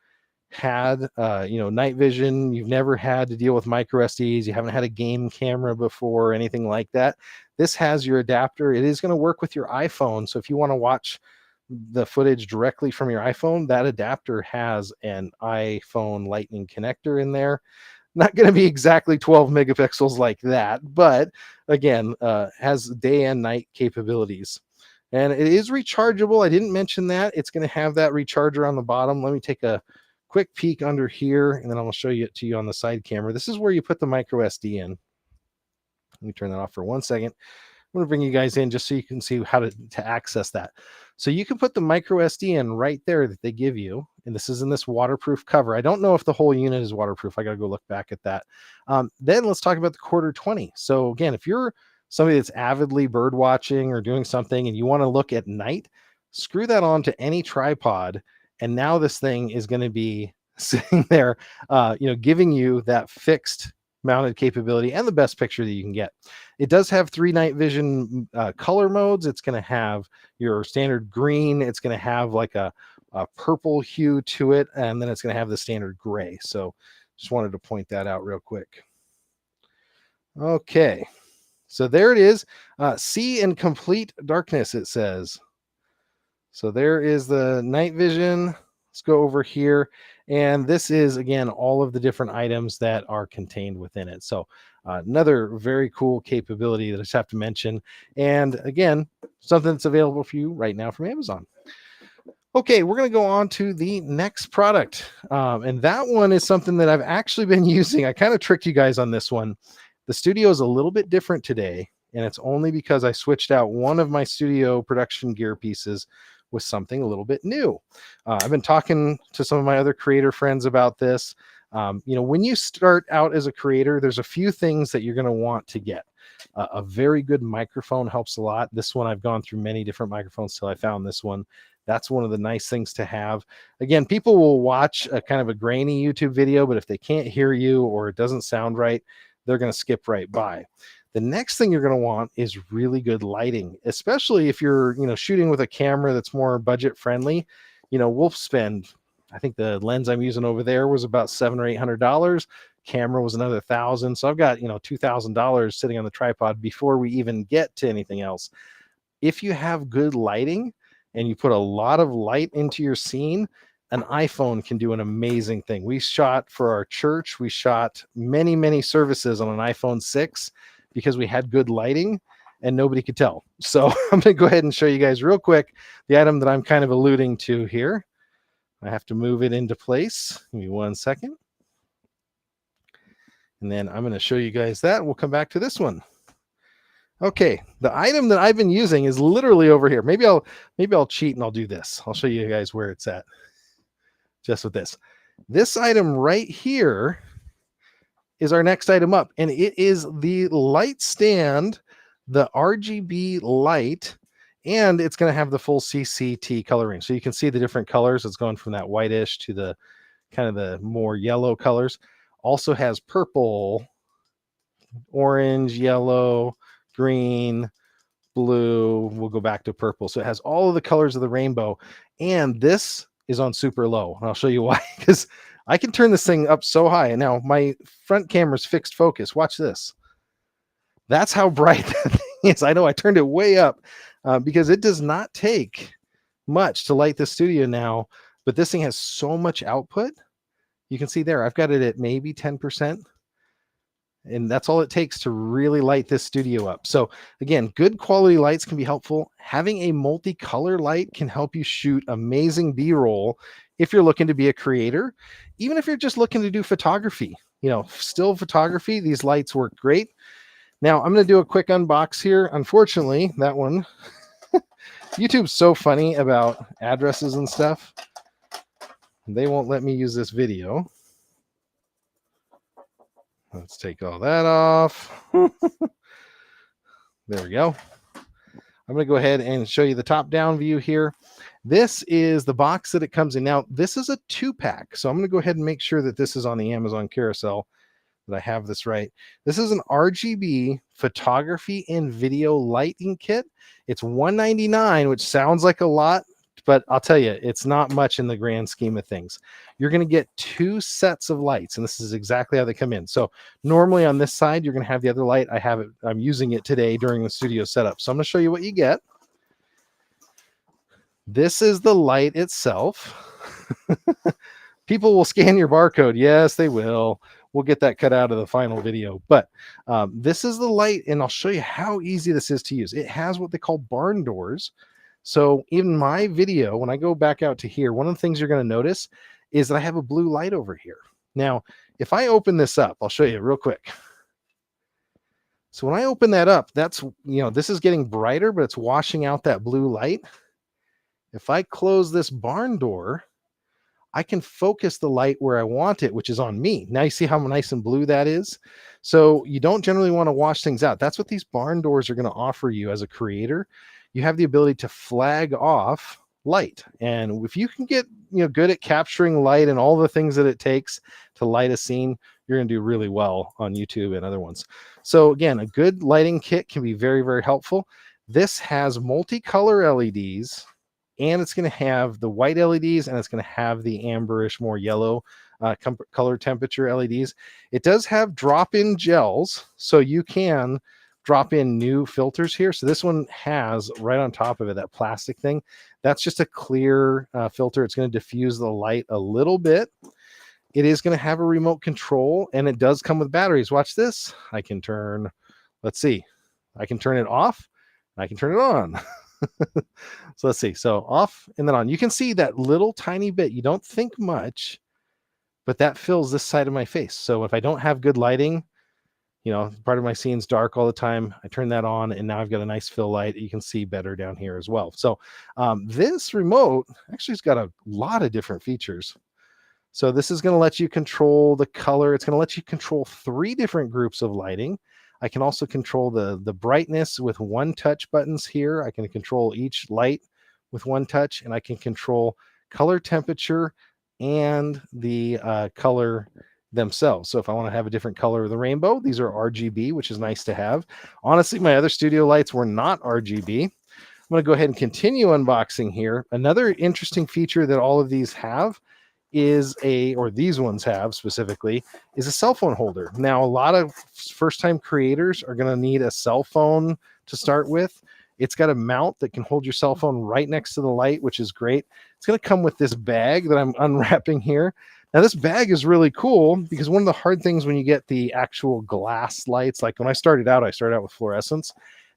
had night vision, you've never had to deal with micro SDs, you haven't had a game camera before or anything like that, this has your adapter. It is going to work with your iPhone. So if you want to watch the footage directly from your iPhone, that adapter has an iPhone Lightning connector in there. Not going to be exactly 12 megapixels like that, but again, has day and night capabilities. And it is rechargeable. I didn't mention that. It's going to have that recharger on the bottom. Let me take a quick peek under here, and then I'm going to show it to you on the side camera. This is where you put the micro SD in. Let me turn that off for 1 second. I'm going to bring you guys in just so you can see how to access that. So you can put the micro SD in right there that they give you. And this is in this waterproof cover. I don't know if the whole unit is waterproof. I got to go look back at that. Then let's talk about the quarter 20. So again, if you're somebody that's avidly bird watching or doing something and you want to look at night, screw that on to any tripod. And now this thing is going to be sitting there, giving you that fixed mounted capability and the best picture that you can get. It does have 3 night vision color modes. It's going to have your standard green. It's going to have like a purple hue to it, and then it's going to have the standard gray. So just wanted to point that out real quick. Okay, so there it is. See in complete darkness, it says. So there is the night vision. Let's go over here. And this is, again, all of the different items that are contained within it. So another very cool capability that I just have to mention. And again, something that's available for you right now from Amazon. Okay, we're going to go on to the next product. And that one is something that I've actually been using. I kind of tricked you guys on this one. The studio is a little bit different today. And it's only because I switched out one of my studio production gear pieces with something a little bit new. I've been talking to some of my other creator friends about this. When you start out as a creator, there's a few things that you're going to want to get. A very good microphone helps a lot. This one, I've gone through many different microphones till I found this one. That's one of the nice things to have. Again, people will watch a kind of a grainy YouTube video, but if they can't hear you or it doesn't sound right, they're going to skip right by. The next thing you're going to want is really good lighting, especially if you're, shooting with a camera that's more budget friendly. We'll spend, I think the lens I'm using over there was about $700 or $800. Camera was another $1,000. So I've got, $2,000 sitting on the tripod before we even get to anything else. If you have good lighting and you put a lot of light into your scene, an iPhone can do an amazing thing. We shot for our church. We shot many, many services on an iPhone 6 because we had good lighting and nobody could tell. So I'm going to go ahead and show you guys real quick the item that I'm kind of alluding to here. I have to move it into place. Give me 1 second. And then I'm going to show you guys that. We'll come back to this one. Okay, the item that I've been using is literally over here. Maybe I'll cheat and I'll do this. I'll show you guys where it's at. Just with this. This item right here is our next item up, and it is the light stand, the RGB light, and it's going to have the full CCT coloring. So you can see the different colors. It's going from that whitish to the kind of the more yellow colors. Also has purple, orange, yellow, green, blue. We'll go back to purple. So it has all of the colors of the rainbow, and this is on super low. And I'll show you why, because I can turn this thing up so high. And now my front camera's fixed focus. Watch this. That's how bright that thing is. I know I turned it way up because it does not take much to light the studio now, but this thing has so much output. You can see there, I've got it at maybe 10%. And that's all it takes to really light this studio up. So again, good quality lights can be helpful. Having a multicolor light can help you shoot amazing B-roll if you're looking to be a creator. Even if you're just looking to do photography, still photography, these lights work great. Now I'm going to do a quick unbox here. Unfortunately, that one, YouTube's so funny about addresses and stuff. They won't let me use this video. Let's take all that off. There we go. I'm going to go ahead and show you the top-down view here. This is the box that it comes in. Now, this is a 2-pack, so I'm going to go ahead and make sure that this is on the Amazon carousel, that I have this right. This is an RGB photography and video lighting kit. It's $199, which sounds like a lot, but I'll tell you, it's not much in the grand scheme of things. You're going to get 2 sets of lights, and this is exactly how they come in. So normally on this side, you're going to have the other light. I'm using it today during the studio setup. So I'm going to show you what you get. This is the light itself. People will scan your barcode. Yes, they will. we'll get that cut out of the final video. But this is the light, and I'll show you how easy this is to use. It has what they call barn doors. So in my video, when I go back out to here, one of the things you're going to notice is that I have a blue light over here. Now, if I open this up, I'll show you real quick. So when I open that up, that's, this is getting brighter, but it's washing out that blue light. If I close this barn door, I can focus the light where I want it, which is on me. Now you see how nice and blue that is? So you don't generally want to wash things out. That's what these barn doors are going to offer you as a creator. You have the ability to flag off light. And if you can get good at capturing light and all the things that it takes to light a scene, you're going to do really well on YouTube and other ones. So again, a good lighting kit can be very, very helpful. This has multicolor LEDs, and it's going to have the white LEDs, and it's going to have the amberish, more yellow color temperature LEDs. It does have drop-in gels, so you can drop in new filters here. So this one has right on top of it that plastic thing. That's just a clear filter. It's going to diffuse the light a little bit. It is going to have a remote control, and it does come with batteries. Watch this. I can turn, let's see, I can turn it off, and I can turn it on. So let's see. So off and then on. You can see that little tiny bit. You don't think much, but that fills this side of my face. So if I don't have good lighting, part of my scene's dark all the time, I turn that on, and now I've got a nice fill light that you can see better down here as well. So this remote actually has got a lot of different features. So this is going to let you control the color. It's going to let you control 3 different groups of lighting. I can also control the brightness with one touch buttons here. I can control each light with one touch, and I can control color temperature and the color themselves. So if I want to have a different color of the rainbow, these are RGB, which is nice to have. Honestly, my other studio lights were not RGB. I'm going to go ahead and continue unboxing here. Another interesting feature that all of these have is these ones have specifically, is a cell phone holder. Now, a lot of first-time creators are going to need a cell phone to start with. It's got a mount that can hold your cell phone right next to the light, which is great. It's going to come with this bag that I'm unwrapping here. Now, this bag is really cool because one of the hard things when you get the actual glass lights, like when I started out with fluorescents.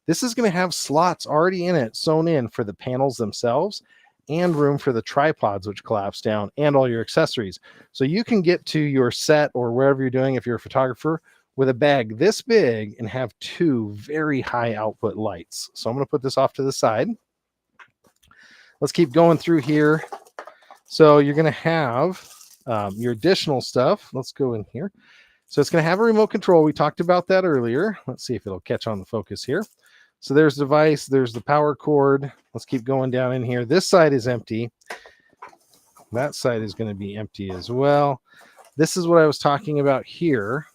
This is going to have slots already in it, sewn in for the panels themselves, and room for the tripods, which collapse down, and all your accessories. So you can get to your set or wherever you're doing, if you're a photographer, with a bag this big and have 2 very high output lights. So I'm going to put this off to the side. Let's keep going through here. So you're going to have your additional stuff. Let's go in here. So it's going to have a remote control. We talked about that earlier. Let's see if it'll catch on the focus here. So there's the device, there's the power cord. Let's keep going down in here. This side is empty. That side is going to be empty as well. This is what I was talking about here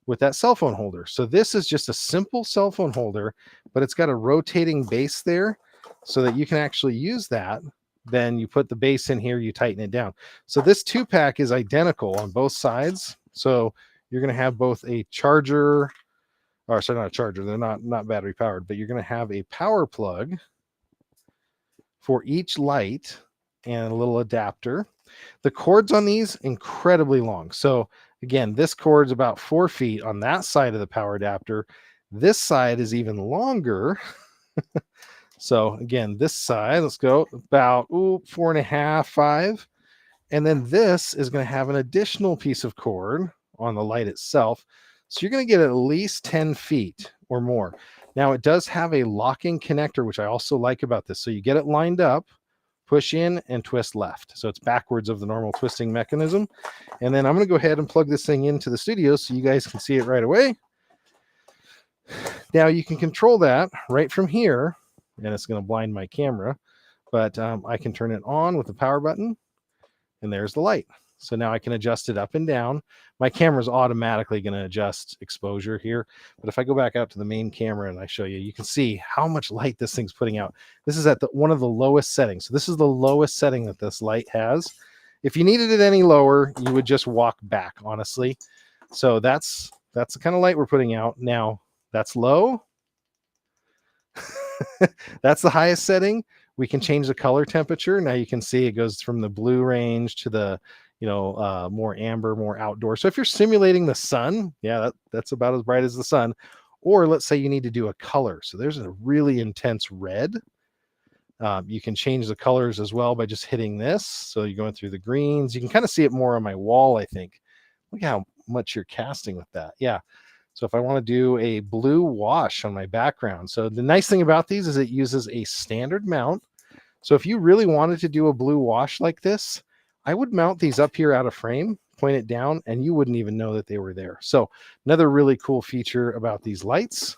with that cell phone holder. So this is just a simple cell phone holder, but it's got a rotating base there so that you can actually use that. Then you put the base in here, you tighten it down. So this 2-pack is identical on both sides. So you're going to have both a charger, or sorry, not a charger, they're not battery powered, but you're going to have a power plug for each light and a little adapter. The cords on these, incredibly long. So again, this cord's about 4 feet on that side of the power adapter. This side is even longer. So again, this side, let's go about 4.5, 5. And then this is going to have an additional piece of cord on the light itself. So you're going to get at least 10 feet or more. Now it does have a locking connector, which I also like about this. So you get it lined up, push in and twist left. So it's backwards of the normal twisting mechanism. And then I'm going to go ahead and plug this thing into the studio so you guys can see it right away. Now you can control that right from here, and it's going to blind my camera, but I can turn it on with the power button, and there's the light. So now I can adjust it up and down. My camera's automatically going to adjust exposure here. But if I go back out to the main camera and I show you, you can see how much light this thing's putting out. This is at one of the lowest settings. So this is the lowest setting that this light has. If you needed it any lower, you would just walk back, honestly. So that's the kind of light we're putting out. Now, that's low. That's the highest setting. We can change the color temperature. Now you can see it goes from the blue range to the more amber, more outdoor. So if you're simulating the sun, yeah, that's about as bright as the sun. Or let's say you need to do a color. So there's a really intense red. You can change the colors as well by just hitting this. So you're going through the greens. You can kind of see it more on my wall, I think. Look how much you're casting with that. Yeah. So if I want to do a blue wash on my background. So the nice thing about these is it uses a standard mount. So if you really wanted to do a blue wash like this, I would mount these up here out of frame, point it down, and you wouldn't even know that they were there. So another really cool feature about these lights.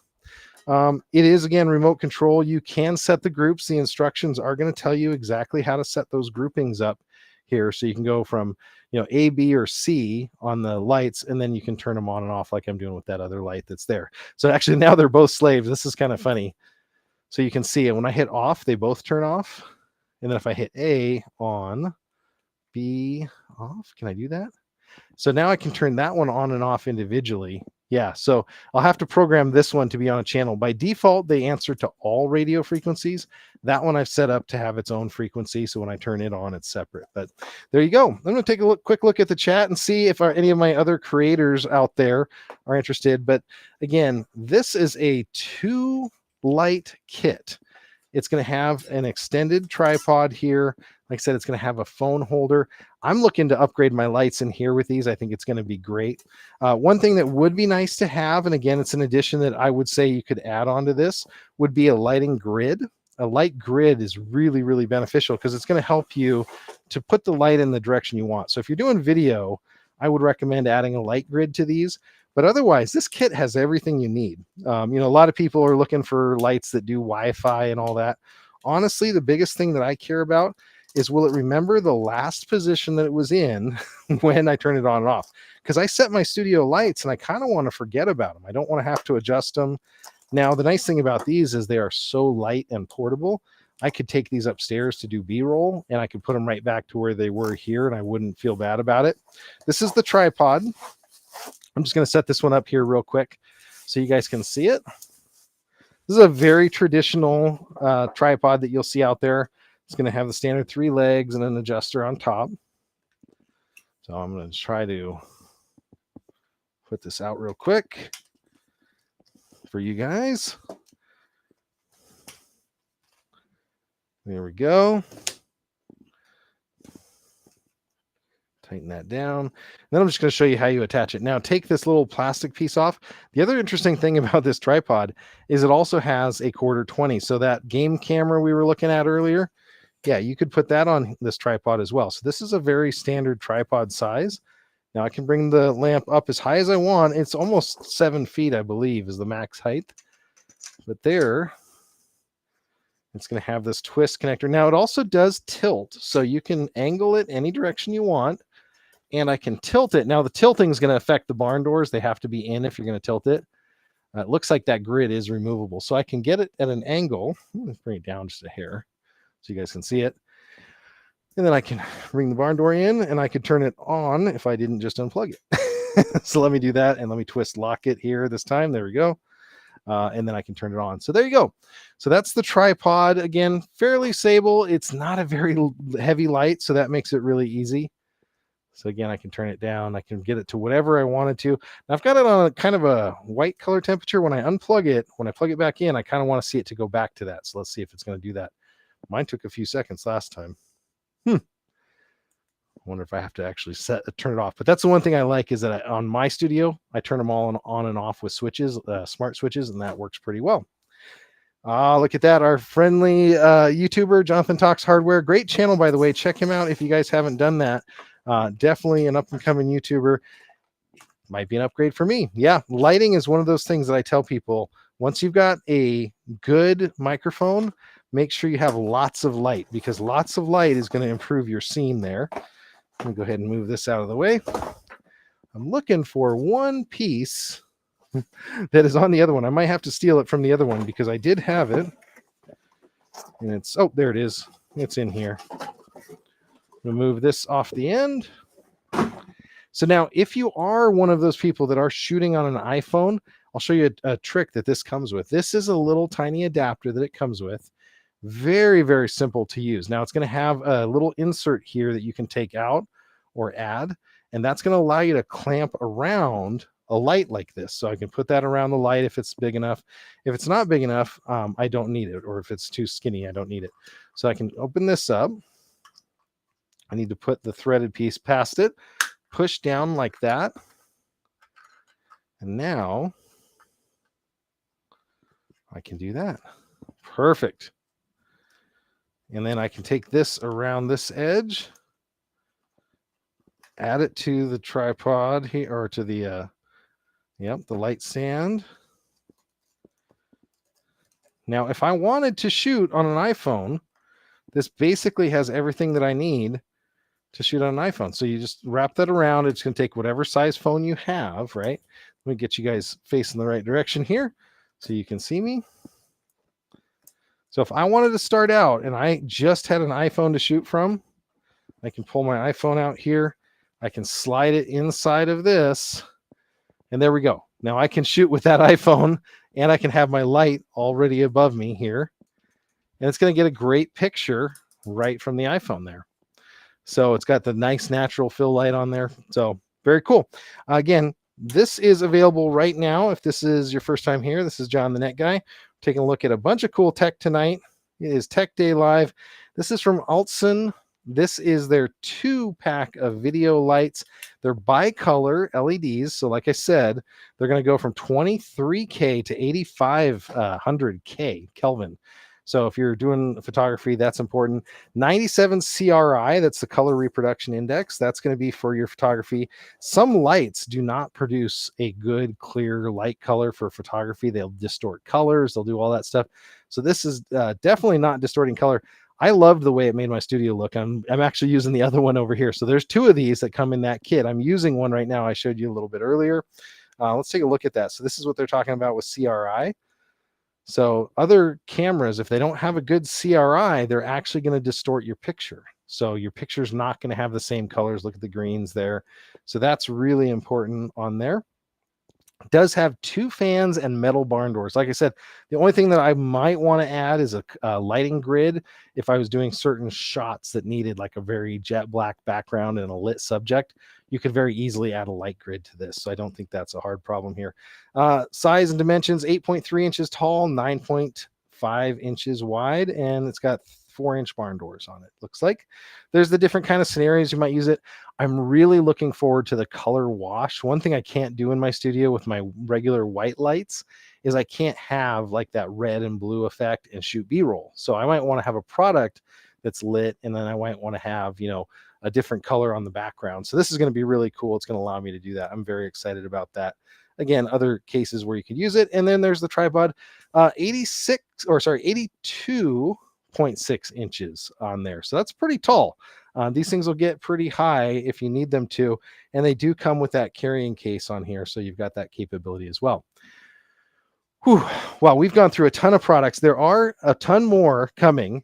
It is, again, remote control. You can set the groups. The instructions are going to tell you exactly how to set those groupings up here. So you can go from, A, B, or C on the lights, and then you can turn them on and off like I'm doing with that other light that's there. So actually now they're both slaves. This is kind of funny. So you can see it. When I hit off, they both turn off. And then if I hit A, on, B, off, can I do that? So now I can turn that one on and off individually. Yeah, so I'll have to program this one to be on a channel. By default, they answer to all radio frequencies. That one I've set up to have its own frequency, so when I turn it on, it's separate. But there you go. I'm going to take a quick look at the chat and see if any of my other creators out there are interested. But again, this is a 2-light kit. It's going to have an extended tripod here. Like I said, it's going to have a phone holder. I'm looking to upgrade my lights in here with these. I think it's going to be great. One thing that would be nice to have, and again, it's an addition that I would say you could add on to this, would be a lighting grid. A light grid is really, really beneficial because it's going to help you to put the light in the direction you want. So if you're doing video, I would recommend adding a light grid to these. But otherwise, this kit has everything you need. A lot of people are looking for lights that do Wi-Fi and all that. Honestly, the biggest thing that I care about is, will it remember the last position that it was in when I turn it on and off? Because I set my studio lights and I kind of want to forget about them. I don't want to have to adjust them. Now, the nice thing about these is they are so light and portable. I could take these upstairs to do B-roll and I could put them right back to where they were here and I wouldn't feel bad about it. This is the tripod. I'm just going to set this one up here real quick so you guys can see it. This is a very traditional tripod that you'll see out there. It's going to have the standard 3 legs and an adjuster on top. So I'm going to try to put this out real quick for you guys. There we go. Tighten that down. Then I'm just going to show you how you attach it. Now take this little plastic piece off. The other interesting thing about this tripod is it also has a 1/4-20. So that game camera we were looking at earlier, yeah, you could put that on this tripod as well. So this is a very standard tripod size. Now I can bring the lamp up as high as I want. It's almost 7 feet, I believe, is the max height. But there, it's going to have this twist connector. Now it also does tilt, so you can angle it any direction you want. And I can tilt it. Now the tilting is going to affect the barn doors. They have to be in if you're going to tilt it. It looks like that grid is removable. So I can get it at an angle. Let's bring it down just a hair so you guys can see it. And then I can bring the barn door in and I could turn it on if I didn't just unplug it. So let me do that and let me twist lock it here this time. There we go. And then I can turn it on. So there you go. So that's the tripod. Again, fairly stable. It's not a very heavy light, so that makes it really easy. So again, I can turn it down. I can get it to whatever I wanted to. Now I've got it on a kind of a white color temperature. When I unplug it, when I plug it back in, I kind of want to see it to go back to that. So let's see if it's going to do that. Mine took a few seconds last time. I wonder if I have to actually turn it off. But that's the one thing I like is that on my studio, I turn them all on and off with switches, smart switches, and that works pretty well. Look at that. Our friendly YouTuber, Jonathan Talks Hardware. Great channel, by the way. Check him out if you guys haven't done that. Definitely an up-and-coming YouTuber. Might be an upgrade for me. Yeah, lighting is one of those things that I tell people. Once you've got a good microphone, make sure you have lots of light, because lots of light is going to improve your scene there. Let me go ahead and move this out of the way. I'm looking for one piece that is on the other one. I might have to steal it from the other one because I did have it. And it's, oh, there it is. It's in here. Remove this off the end. So now if you are one of those people that are shooting on an iPhone, I'll show you a trick that this comes with. This is a little tiny adapter that it comes with. Very, very simple to use. Now it's going to have a little insert here that you can take out, or add, and that's going to allow you to clamp around a light like this. So I can put that around the light if it's big enough. If it's not big enough, I don't need it, or if it's too skinny, I don't need it. So I can open this up. I need to put the threaded piece past it, push down like that, and now I can do that. Perfect. And then I can take this around this edge, add it to the tripod here, or to the the light stand. Now, if I wanted to shoot on an iPhone, this basically has everything that I need to shoot on an iPhone. So you just wrap that around. It's going to take whatever size phone you have, right? Let me get you guys facing the right direction here so you can see me. So if I wanted to start out and I just had an iPhone to shoot from, I can pull my iPhone out here. I can slide it inside of this, and there we go. Now I can shoot with that iPhone, and I can have my light already above me here, and it's going to get a great picture right from the iPhone there. So it's got the nice natural fill light on there. So very cool. Again, this is available right now. If this is your first time here, this is John the Net Guy, taking a look at a bunch of cool tech tonight. It is Tech Day Live. This is from Altson. This is their 2-pack of video lights. They're bicolor LEDs. So like I said, they're going to go from 23K to 8500K Kelvin. So if you're doing photography, that's important. 97 CRI, that's the color reproduction index. That's going to be for your photography. Some lights do not produce a good, clear light color for photography. They'll distort colors. They'll do all that stuff. So this is definitely not distorting color. I loved the way it made my studio look. I'm actually using the other one over here. So there's 2 of these that come in that kit. I'm using one right now. I showed you a little bit earlier. Let's take a look at that. So this is what they're talking about with CRI. So other cameras, if they don't have a good CRI, they're actually going to distort your picture. So your picture's not going to have the same colors. Look at the greens there. So that's really important on there. It does have 2 fans and metal barn doors. Like I said, the only thing that I might want to add is a lighting grid. If I was doing certain shots that needed like a very jet black background and a lit subject, you could very easily add a light grid to this. So I don't think that's a hard problem here. Size and dimensions, 8.3 inches tall, 9.5 inches wide, and it's got 4-inch barn doors on it. Looks like there's the different kind of scenarios you might use it. I'm really looking forward to the color wash. One thing I can't do in my studio with my regular white lights is I can't have like that red and blue effect and shoot B-roll. So I might want to have a product that's lit, and then I might want to have, a different color on the background. So this is going to be really cool. It's going to allow me to do that. I'm very excited about that. Again, other cases where you could use it. And then there's the tripod, 82.6 inches on there. So that's pretty tall. These things will get pretty high if you need them to. And they do come with that carrying case on here. So you've got that capability as well. Whew. Wow, we've gone through a ton of products. There are a ton more coming.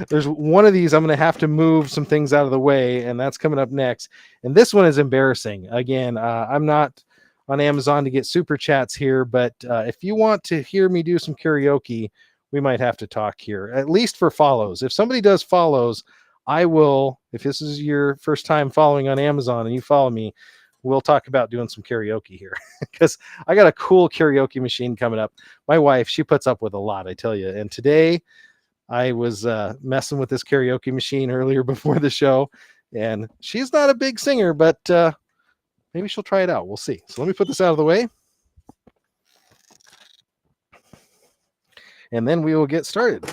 There's one of these I'm going to have to move some things out of the way, and that's coming up next. And this one is embarrassing. Again, I'm not on Amazon to get super chats here, but if you want to hear me do some karaoke, we might have to talk here, at least for follows. If somebody does follows, I will, if this is your first time following on Amazon and you follow me, we'll talk about doing some karaoke here because I got a cool karaoke machine coming up. My wife, she puts up with a lot, I tell you. And today I was messing with this karaoke machine earlier before the show, and she's not a big singer, but maybe she'll try it out. We'll see. So let me put this out of the way, and then we will get started.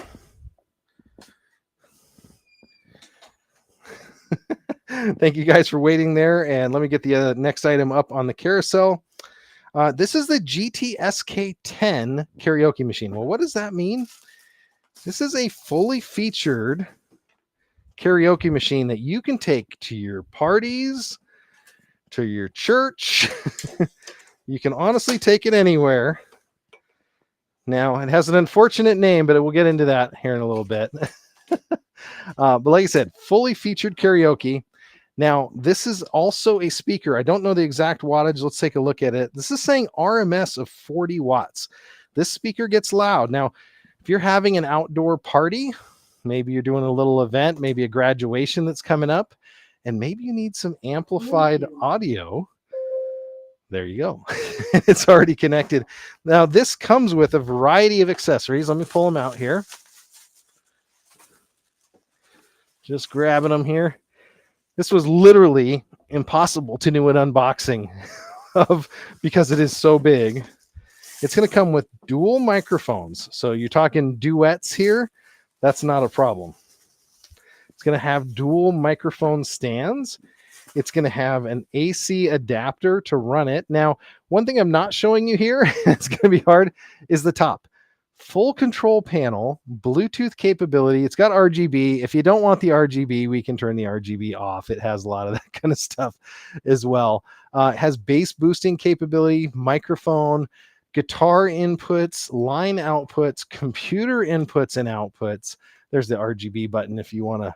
Thank you guys for waiting there. And let me get the next item up on the carousel. This is the GTSK10 karaoke machine. Well, what does that mean? This is a fully featured karaoke machine that you can take to your parties, to your church. You can honestly take it anywhere. Now, it has an unfortunate name, but we'll get into that here in a little bit. But like I said, fully featured karaoke. Now, this is also a speaker. I don't know the exact wattage. Let's take a look at it. This is saying RMS of 40 watts. This speaker gets loud. Now, if you're having an outdoor party, maybe you're doing a little event, maybe a graduation that's coming up, and maybe you need some amplified audio. There you go. It's already connected. Now, this comes with a variety of accessories. Let me pull them out here. Just grabbing them here. This was literally impossible to do an unboxing of because it is so big. It's going to come with dual microphones. So you're talking duets here. That's not a problem. It's going to have dual microphone stands. It's going to have an AC adapter to run it. Now, one thing I'm not showing you here, it's going to be hard, is the top. Full control panel, Bluetooth capability. It's got RGB. If you don't want the RGB, we can turn the RGB off. It has a lot of that kind of stuff as well. It has bass boosting capability, microphone, guitar inputs, line outputs, computer inputs and outputs. There's the RGB button if you want to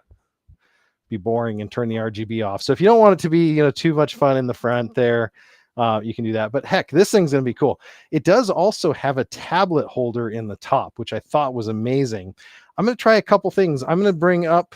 be boring and turn the RGB off. So if you don't want it to be, too much fun in the front there, you can do that. But heck, this thing's going to be cool. It does also have a tablet holder in the top, which I thought was amazing. I'm going to try a couple things. I'm going to bring up,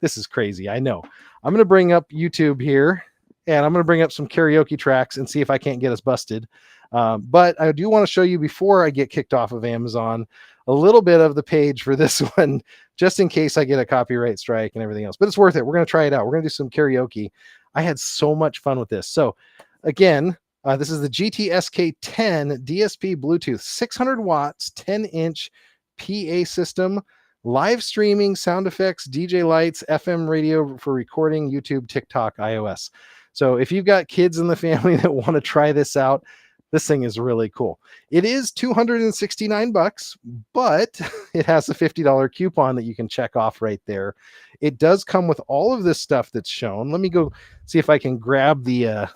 this is crazy, I know. I'm going to bring up YouTube here, and I'm going to bring up some karaoke tracks and see if I can't get us busted. But I do want to show you, before I get kicked off of Amazon, a little bit of the page for this one, just in case I get a copyright strike and everything else. But it's worth it. We're going to try it out. We're going to do some karaoke. I had so much fun with this. So again, this is the GT-SK10 DSP Bluetooth, 600 watts, 10-inch PA system, live streaming, sound effects, DJ lights, FM radio for recording, YouTube, TikTok, iOS. So if you've got kids in the family that want to try this out, this thing is really cool. It is $269, but it has a $50 coupon that you can check off right there. It does come with all of this stuff that's shown. Let me go see if I can grab the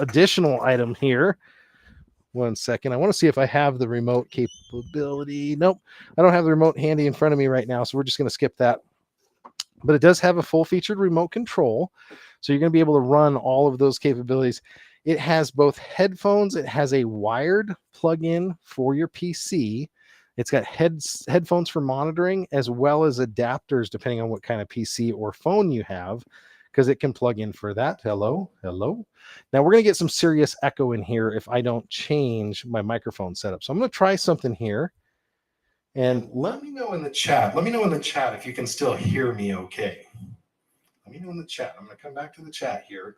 additional item here. 1 second. I want to see if I have the remote capability. Nope, I don't have the remote handy in front of me right now, so we're just going to skip that. But it does have a full-featured remote control, so you're going to be able to run all of those capabilities. It has both headphones. It has a wired plug-in for your PC. It's got headphones for monitoring, as well as adapters depending on what kind of PC or phone you have, because it can plug in for that. Hello. Now we're going to get some serious echo in here if I don't change my microphone setup. So I'm going to try something here. And let me know in the chat. Let me know in the chat if you can still hear me okay. Let me know in the chat. I'm going to come back to the chat here,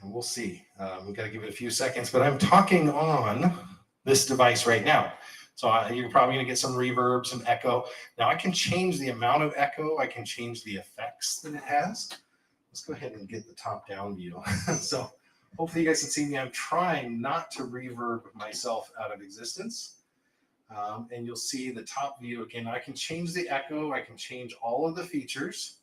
and we'll see. We've got to give it a few seconds, but I'm talking on this device right now. So you're probably going to get some reverb, some echo. Now I can change the amount of echo. I can change the effects that it has. Let's go ahead and get the top-down view. So hopefully you guys can see me. I'm trying not to reverb myself out of existence. And you'll see the top view again. I can change the echo. I can change all of the features.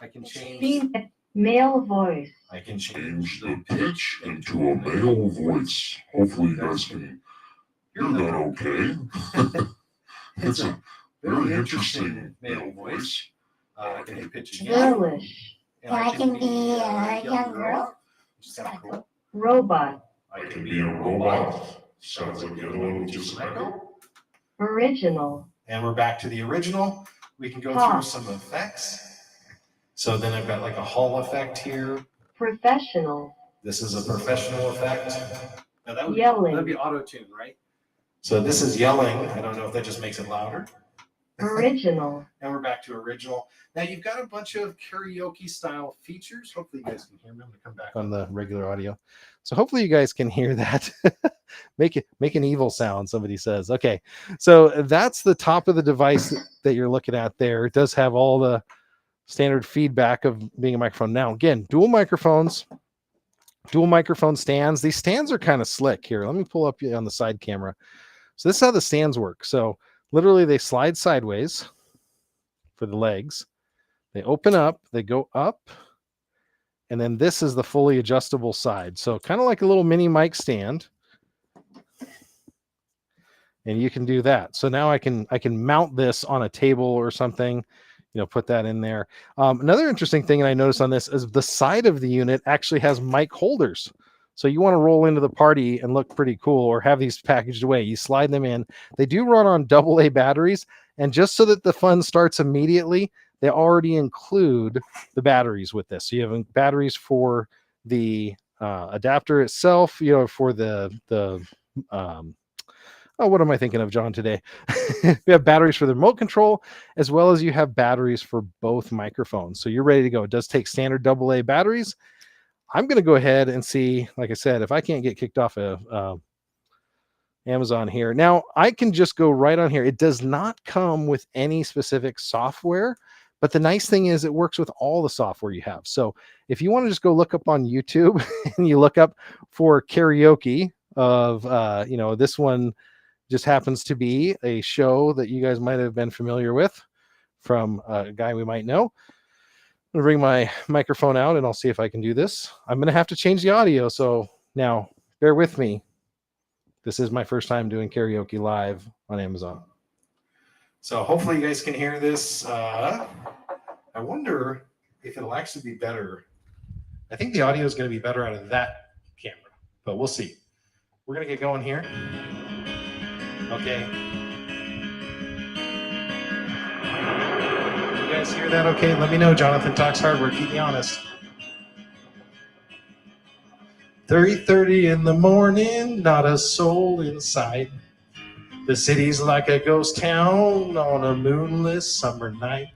I can change male voice. I can change the pitch into a male voice. Hopefully you guys can hear that okay. It's a very interesting male voice. I can hit pitch again. Girlish. And I can be a young girl. Which is kind of cool. Robot. I can be a robot. Sounds like the other one with just an echo. Original. And we're back to the original. We can go through some effects. So then I've got like a Hall effect here. Professional. This is a professional effect. Now that would Yelling. be auto-tune, right? So this is yelling. I don't know if that just makes it louder. Original. And we're back to original. Now you've got a bunch of karaoke style features. Hopefully you guys can hear me. I'm going to come back on the regular audio. So hopefully you guys can hear that. Make an evil sound, somebody says. Okay, so that's the top of the device that you're looking at there. It does have all the standard feedback of being a microphone. Now, again, dual microphone stands. These stands are kind of slick here. Let me pull up on the side camera. So this is how the stands work. So literally they slide sideways for the legs. They open up, they go up, and then this is the fully adjustable side. So kind of like a little mini mic stand. And you can do that. So now I can mount this on a table or something, put that in there. Another interesting thing that I noticed on this is the side of the unit actually has mic holders. So you want to roll into the party and look pretty cool or have these packaged away. You slide them in. They do run on AA batteries. And just so that the fun starts immediately, they already include the batteries with this. So you have batteries for the adapter itself, for the what am I thinking of, John, today? We have batteries for the remote control, as well as you have batteries for both microphones. So you're ready to go. It does take standard AA batteries. I'm going to go ahead and see, like I said, if I can't get kicked off of Amazon here. Now, I can just go right on here. It does not come with any specific software, but the nice thing is it works with all the software you have. So if you want to just go look up on YouTube and you look up for karaoke of, this one just happens to be a show that you guys might have been familiar with from a guy we might know. I'm gonna bring my microphone out and I'll see if I can do this. I'm gonna have to change the audio, so now bear with me. This is my first time doing karaoke live on Amazon. So hopefully you guys can hear this. I wonder if it'll actually be better. I think the audio is going to be better out of that camera, but we'll see. We're going to get going here. Okay. You guys hear that okay? Let me know. Jonathan Talks Hardware. Keep me honest. 3:30 in the morning, not a soul in sight. The city's like a ghost town on a moonless summer night.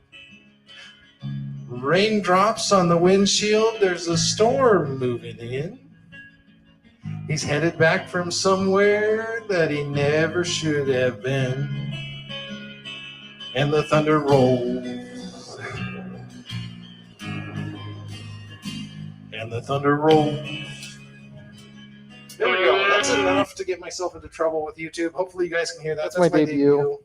Raindrops on the windshield, there's a storm moving in. He's headed back from somewhere that he never should have been. And the thunder rolls. And the thunder rolls. There we go. That's enough to get myself into trouble with YouTube. Hopefully you guys can hear that. That's my debut.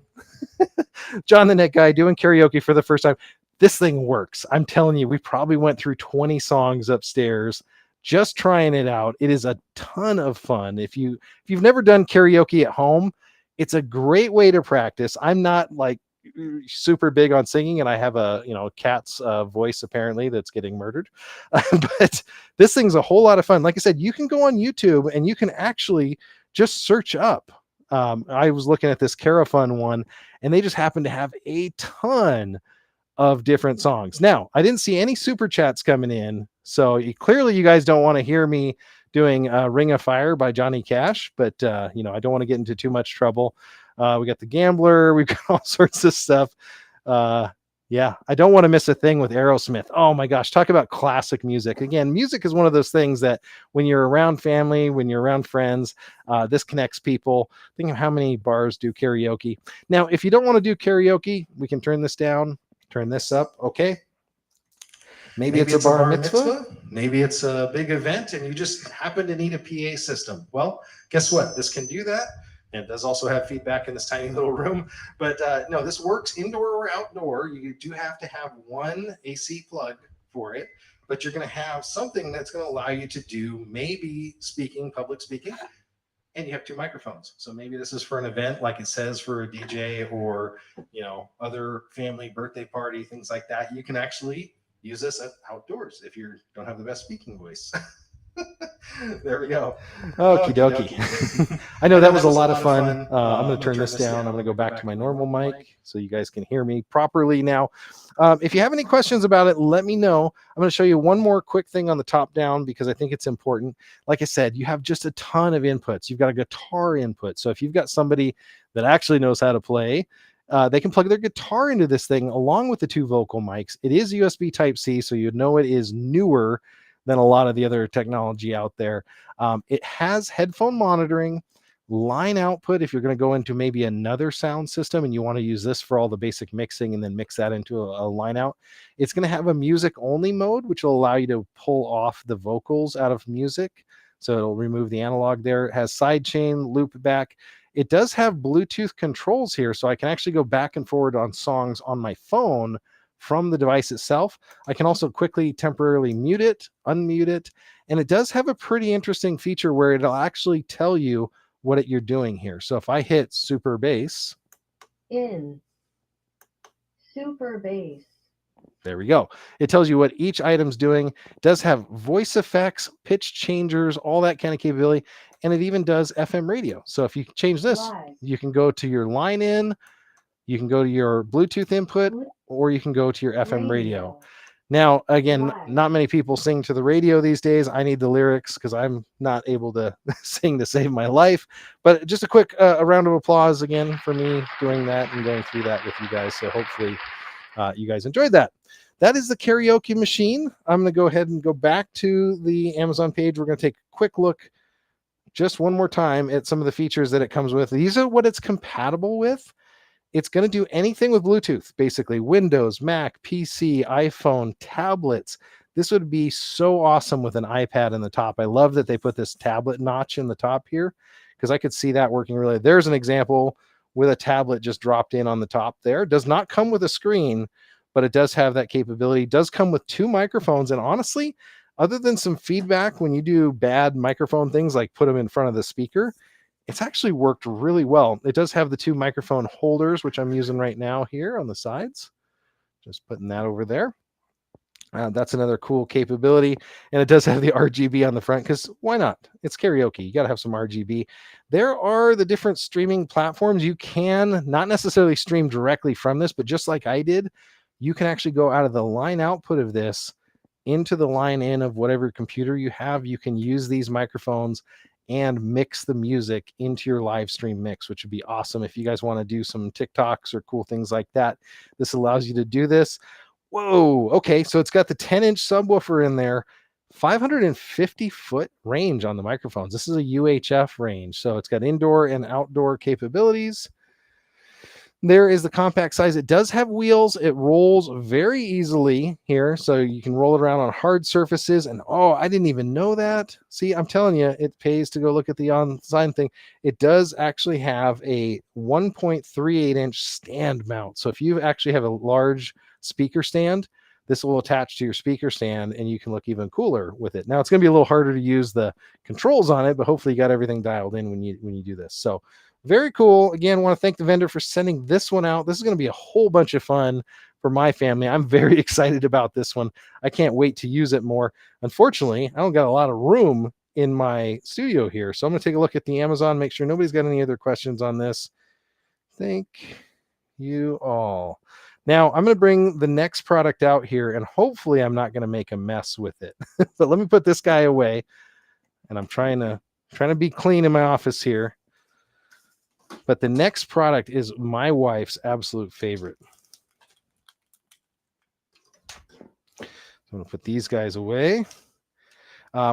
John the Net Guy doing karaoke for the first time. This thing works. I'm telling you, we probably went through 20 songs upstairs just trying it out. It is a ton of fun. If you've never done karaoke at home, it's a great way to practice. I'm not like super big on singing, and I have a cat's voice apparently that's getting murdered. But this thing's a whole lot of fun. Like I said, you can go on YouTube and you can actually just search up. I was looking at this Carafun one, and they just happen to have a ton of different songs. Now, I didn't see any super chats coming in, so clearly you guys don't want to hear me doing Ring of Fire by Johnny Cash, but I don't want to get into too much trouble. We got The Gambler, we've got all sorts of stuff. Yeah, I don't want to miss a thing with Aerosmith. Oh my gosh, talk about classic music. Again, music is one of those things that when you're around family, when you're around friends, this connects people. Think of how many bars do karaoke. Now, if you don't want to do karaoke, we can turn this down, turn this up. Okay. Maybe it's a bar mitzvah. Maybe it's a big event and you just happen to need a PA system. Well, guess what? This can do that. And it does also have feedback in this tiny little room. But no, this works indoor or outdoor. You do have to have one AC plug for it, but you're going to have something that's going to allow you to do maybe speaking, public speaking, and you have two microphones. So maybe this is for an event like it says for a DJ or, other family birthday party, things like that. You can actually use this outdoors if you don't have the best speaking voice. There we go. Okie dokie. I know that was a lot of fun. I'm going to turn this down. I'm going to go back to my normal mic so you guys can hear me properly now. If you have any questions about it, let me know. I'm going to show you one more quick thing on the top down because I think it's important. Like I said, you have just a ton of inputs. You've got a guitar input. So if you've got somebody that actually knows how to play, they can plug their guitar into this thing along with the two vocal mics. It is USB Type-C, so you know it is newer than a lot of the other technology out there. It has headphone monitoring, line output if you're going to go into maybe another sound system and you want to use this for all the basic mixing and then mix that into a line out. It's going to have a music only mode, which will allow you to pull off the vocals out of music. So it'll remove the analog there. It has sidechain, loop back. It does have Bluetooth controls here, so I can actually go back and forward on songs on my phone from the device itself. I can also quickly temporarily mute it, unmute it, and it does have a pretty interesting feature where it'll actually tell you what you're doing here. So if I hit super bass, in super bass, there we go. It tells you what each item's doing. It does have voice effects, pitch changers, all that kind of capability, and it even does FM radio. So if you change this, live, you can go to your line in, You can go to your Bluetooth input, or you can go to your FM radio. Now, again, not many people sing to the radio these days. I need the lyrics because I'm not able to sing to save my life. But just a quick a round of applause again for me doing that and going through that with you guys. So hopefully you guys enjoyed that. That is the karaoke machine. I'm going to go ahead and go back to the Amazon page. We're going to take a quick look just one more time at some of the features that it comes with. These are what it's compatible with. It's going to do anything with Bluetooth, basically Windows, Mac, PC, iPhone, tablets. This would be so awesome with an iPad in the top. I love that they put this tablet notch in the top here because I could see that working really. There's an example with a tablet just dropped in on the top there. It does not come with a screen, but it does have that capability. It does come with 2 microphones. And honestly, other than some feedback when you do bad microphone things like put them in front of the speaker, it's actually worked really well. It does have the 2 microphone holders, which I'm using right now here on the sides. Just putting that over there. That's another cool capability. And it does have the RGB on the front because why not? It's karaoke. You got to have some RGB. There are the different streaming platforms. You can not necessarily stream directly from this, but just like I did, you can actually go out of the line output of this into the line in of whatever computer you have. You can use these microphones and mix the music into your live stream mix, which would be awesome. If you guys want to do some TikToks or cool things like that, this allows you to do this. Whoa. Okay. So it's got the 10-inch subwoofer in there, 550-foot range on the microphones. This is a UHF range. So it's got indoor and outdoor capabilities. There is the compact size. It does have wheels. It rolls very easily here. So you can roll it around on hard surfaces. And oh, I didn't even know that. See, I'm telling you, it pays to go look at the on-sign thing. It does actually have a 1.38-inch stand mount. So if you actually have a large speaker stand, this will attach to your speaker stand and you can look even cooler with it. Now it's going to be a little harder to use the controls on it, but hopefully you got everything dialed in when you do this. So very cool. Again, want to thank the vendor for sending this one out. This is going to be a whole bunch of fun for my family. I'm very excited about this one. I can't wait to use it more. Unfortunately, I don't got a lot of room in my studio here. So I'm going to take a look at the Amazon, make sure nobody's got any other questions on this. Thank you all. Now I'm going to bring the next product out here and hopefully I'm not going to make a mess with it. But let me put this guy away. And I'm trying to be clean in my office here. But the next product is my wife's absolute favorite. So I'm going to put these guys away.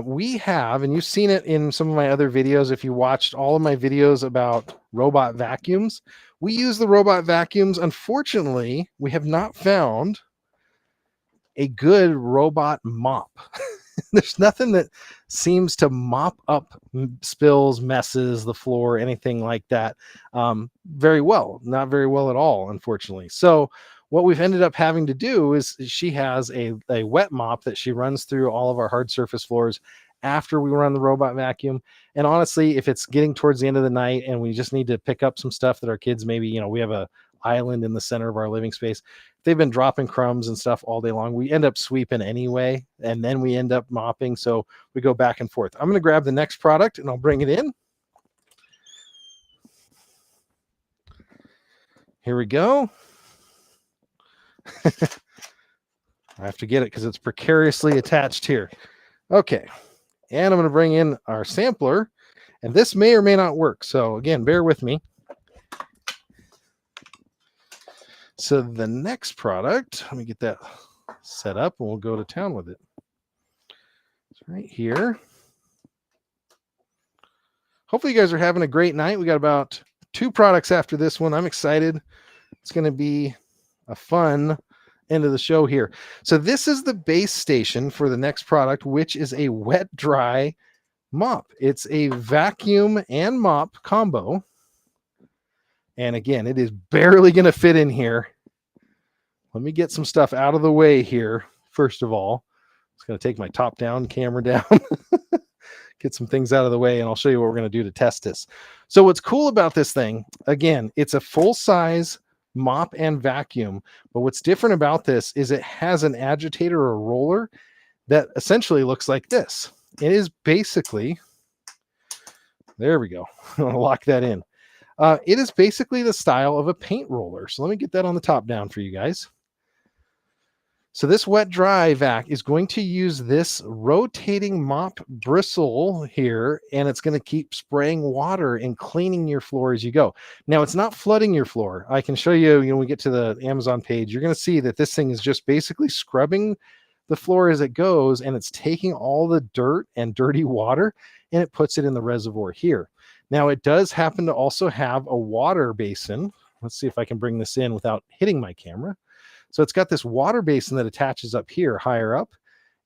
We have, and you've seen it in some of my other videos, if you watched all of my videos about robot vacuums, we use the robot vacuums. Unfortunately, we have not found a good robot mop. There's nothing that seems to mop up spills, messes, the floor, anything like that very well. Not very well at all, unfortunately. So what we've ended up having to do is she has a wet mop that she runs through all of our hard surface floors after we run the robot vacuum. And honestly, if it's getting towards the end of the night and we just need to pick up some stuff that our kids maybe, we have a island in the center of our living space. They've been dropping crumbs and stuff all day long. We end up sweeping anyway, and then we end up mopping. So we go back and forth. I'm going to grab the next product and I'll bring it in. Here we go. I have to get it because it's precariously attached here. Okay. And I'm going to bring in our sampler, and this may or may not work. So again, bear with me. So the next product, let me get that set up and we'll go to town with it. It's right here. Hopefully you guys are having a great night. We got about 2 products after this one. I'm excited. It's going to be a fun end of the show here. So this is the base station for the next product, which is a wet dry mop. It's a vacuum and mop combo. And again, it is barely going to fit in here. Let me get some stuff out of the way here. First of all, it's going to take my top down, camera down, get some things out of the way, and I'll show you what we're going to do to test this. So what's cool about this thing, again, it's a full size mop and vacuum. But what's different about this is it has an agitator or roller that essentially looks like this. It is basically, there we go. I'll lock that in. It is basically the style of a paint roller. So let me get that on the top down for you guys. So this wet dry vac is going to use this rotating mop bristle here, and it's going to keep spraying water and cleaning your floor as you go. Now it's not flooding your floor. I can show you, when we get to the Amazon page, you're going to see that this thing is just basically scrubbing the floor as it goes, and it's taking all the dirt and dirty water and it puts it in the reservoir here. Now it does happen to also have a water basin. Let's see if I can bring this in without hitting my camera. So it's got this water basin that attaches up here, higher up,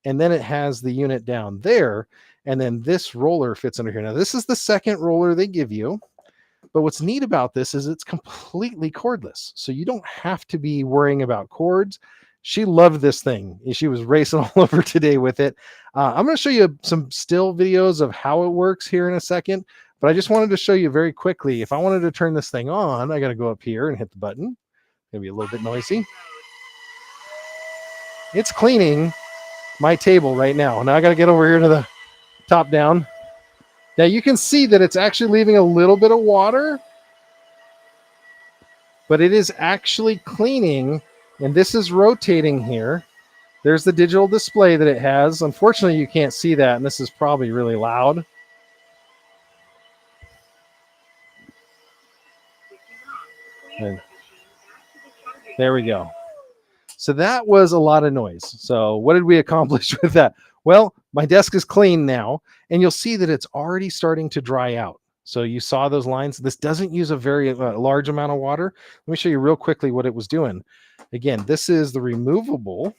and then it has the unit down there, and then this roller fits under here. Now this is the second roller they give you, but what's neat about this is it's completely cordless. So you don't have to be worrying about cords. She loved this thing. She was racing all over today with it. I'm going to show you some still videos of how it works here in a second, but I just wanted to show you very quickly. If I wanted to turn this thing on, I got to go up here and hit the button. It's going to be a little bit noisy. It's cleaning my table right now. Now I got to get over here to the top down. Now you can see that it's actually leaving a little bit of water, but it is actually cleaning, and this is rotating here. There's the digital display that it has. Unfortunately, you can't see that, and this is probably really loud. And there we go. So that was a lot of noise. So what did we accomplish with that? Well, my desk is clean now, and you'll see that it's already starting to dry out. So you saw those lines. This doesn't use a very large amount of water. Let me show you real quickly what it was doing. Again, this is the removable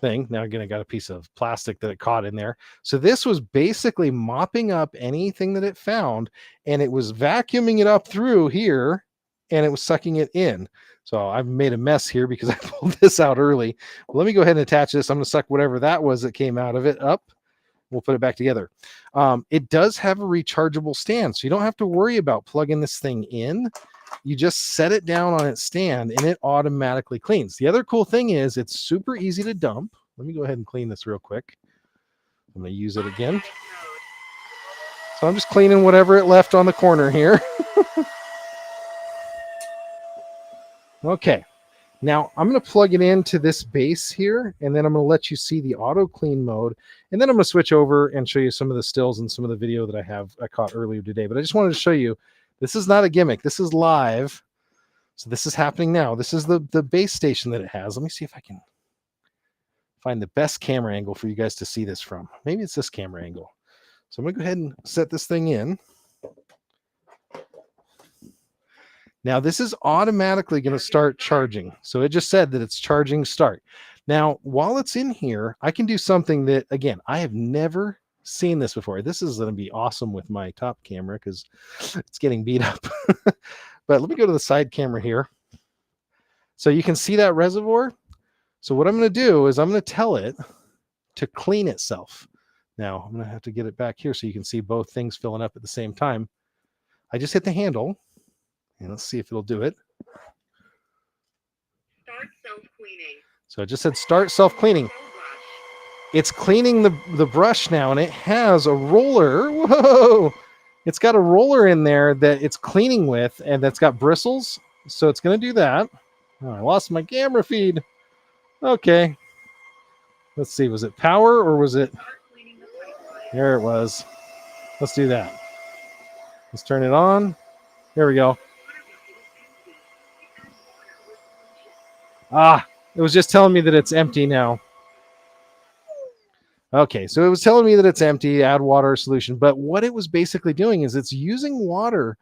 thing. Now, again, I got a piece of plastic that it caught in there. So this was basically mopping up anything that it found, and it was vacuuming it up through here, and it was sucking it in. So I've made a mess here because I pulled this out early. Well, let me go ahead and attach this. I'm going to suck whatever that was that came out of it up. We'll put it back together. It does have a rechargeable stand, so you don't have to worry about plugging this thing in. You just set it down on its stand and it automatically cleans. The other cool thing is it's super easy to dump. Let me go ahead and clean this real quick. I'm going to use it again. So I'm just cleaning whatever it left on the corner here. Okay, now I'm going to plug it into this base here, and then I'm going to let you see the auto clean mode, and then I'm going to switch over and show you some of the stills and some of the video that I caught earlier today. But I just wanted to show you, this is not a gimmick. This is live. So this is happening now. This is the base station that it has. Let me see if I can find the best camera angle for you guys to see this from. Maybe it's this camera angle. So I'm going to go ahead and set this thing in. Now this is automatically going to start charging. So it just said that it's charging start. Now, while it's in here, I can do something that, again, I have never seen this before. This is going to be awesome with my top camera because it's getting beat up. But let me go to the side camera here. So you can see that reservoir. So what I'm going to do is I'm going to tell it to clean itself. Now I'm going to have to get it back here so you can see both things filling up at the same time. I just hit the handle. And let's see if it'll do it. Start self-cleaning. So it just said start self-cleaning. It's cleaning the brush now, and it has a roller. Whoa! It's got a roller in there that it's cleaning with, and that's got bristles. So it's going to do that. Oh, I lost my camera feed. Okay. Let's see. Was it power or was it? There it was. Let's do that. Let's turn it on. There we go. It was just telling me that it's empty now. Okay, so it was telling me that it's empty, add water solution. But what it was basically doing is it's using water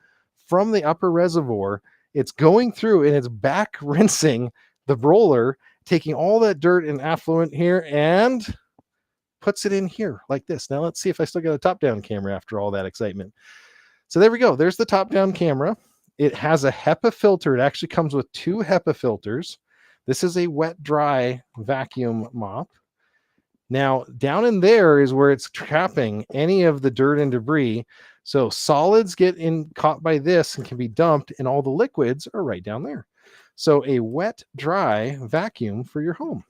from the upper reservoir. It's going through and it's back rinsing the roller, taking all that dirt and affluent here and puts it in here like this. Now let's see if I still got a top-down camera after all that excitement. So there we go. There's the top-down camera. It has a HEPA filter. It actually comes with 2 HEPA filters. This is a wet-dry vacuum mop. Now, down in there is where it's trapping any of the dirt and debris. So solids get caught by this and can be dumped, and all the liquids are right down there. So a wet-dry vacuum for your home.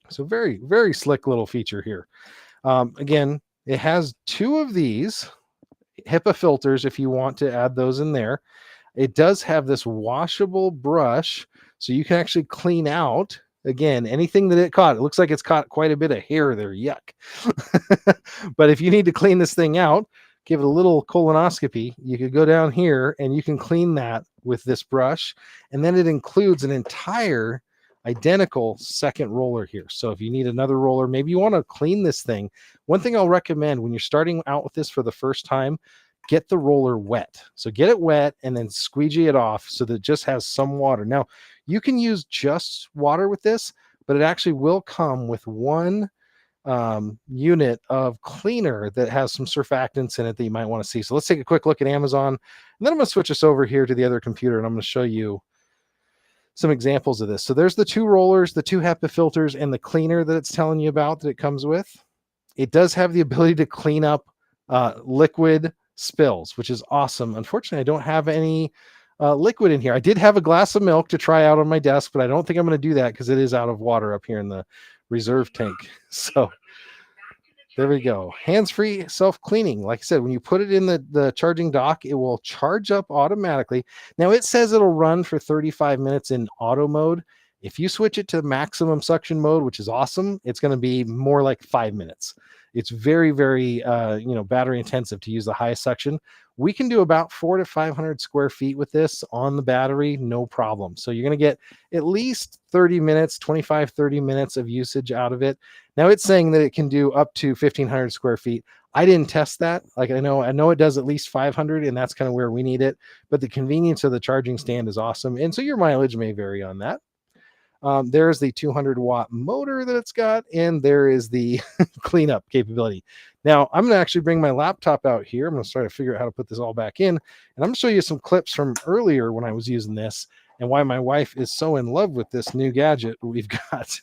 So very, very slick little feature here. Again, it has 2 of these HEPA filters if you want to add those in there. It does have this washable brush, so you can actually clean out, again, anything that it caught. It looks like it's caught quite a bit of hair there. Yuck. But if you need to clean this thing out, give it a little colonoscopy, you could go down here and you can clean that with this brush. And then it includes an entire identical second roller here. So if you need another roller, maybe you want to clean this thing. One thing I'll recommend when you're starting out with this for the first time, get the roller wet. So get it wet and then squeegee it off so that it just has some water. Now, you can use just water with this, but it actually will come with one unit of cleaner that has some surfactants in it that you might want to see. So let's take a quick look at Amazon, and then I'm going to switch us over here to the other computer, and I'm going to show you some examples of this. So there's the 2 rollers, the 2 HEPA filters, and the cleaner that it's telling you about that it comes with. It does have the ability to clean up liquid spills, which is awesome. Unfortunately, I don't have any liquid in here. I did have a glass of milk to try out on my desk, but I don't think I'm going to do that because it is out of water up here in the reserve tank. So there we go. Hands-free self-cleaning. Like I said, when you put it in the charging dock, it will charge up automatically. Now it says it'll run for 35 minutes in auto mode. If you switch it to maximum suction mode, which is awesome, it's going to be more like 5 minutes. It's very, very, battery intensive to use the highest suction. We can do about 400 to 500 square feet with this on the battery, no problem. So you're going to get at least 30 minutes, 25, 30 minutes of usage out of it. Now it's saying that it can do up to 1,500 square feet. I didn't test that. Like I know it does at least 500, and that's kind of where we need it. But the convenience of the charging stand is awesome. And so your mileage may vary on that. There's the 200-watt motor that it's got, and there is the cleanup capability. Now, I'm going to actually bring my laptop out here. I'm going to try to figure out how to put this all back in, and I'm going to show you some clips from earlier when I was using this and why my wife is so in love with this new gadget we've got.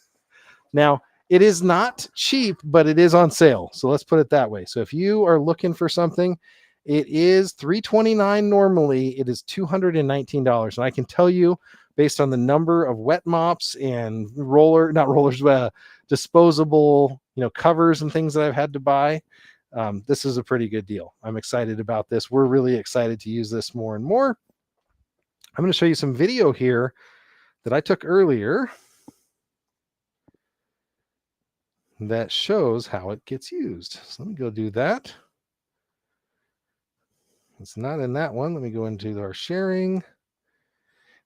Now, it is not cheap, but it is on sale. So let's put it that way. So if you are looking for something, it is $329 normally. It is $219. And I can tell you, based on the number of wet mops and disposable, covers and things that I've had to buy, this is a pretty good deal. I'm excited about this. We're really excited to use this more and more. I'm going to show you some video here that I took earlier that shows how it gets used. So let me go do that. It's not in that one. Let me go into our sharing.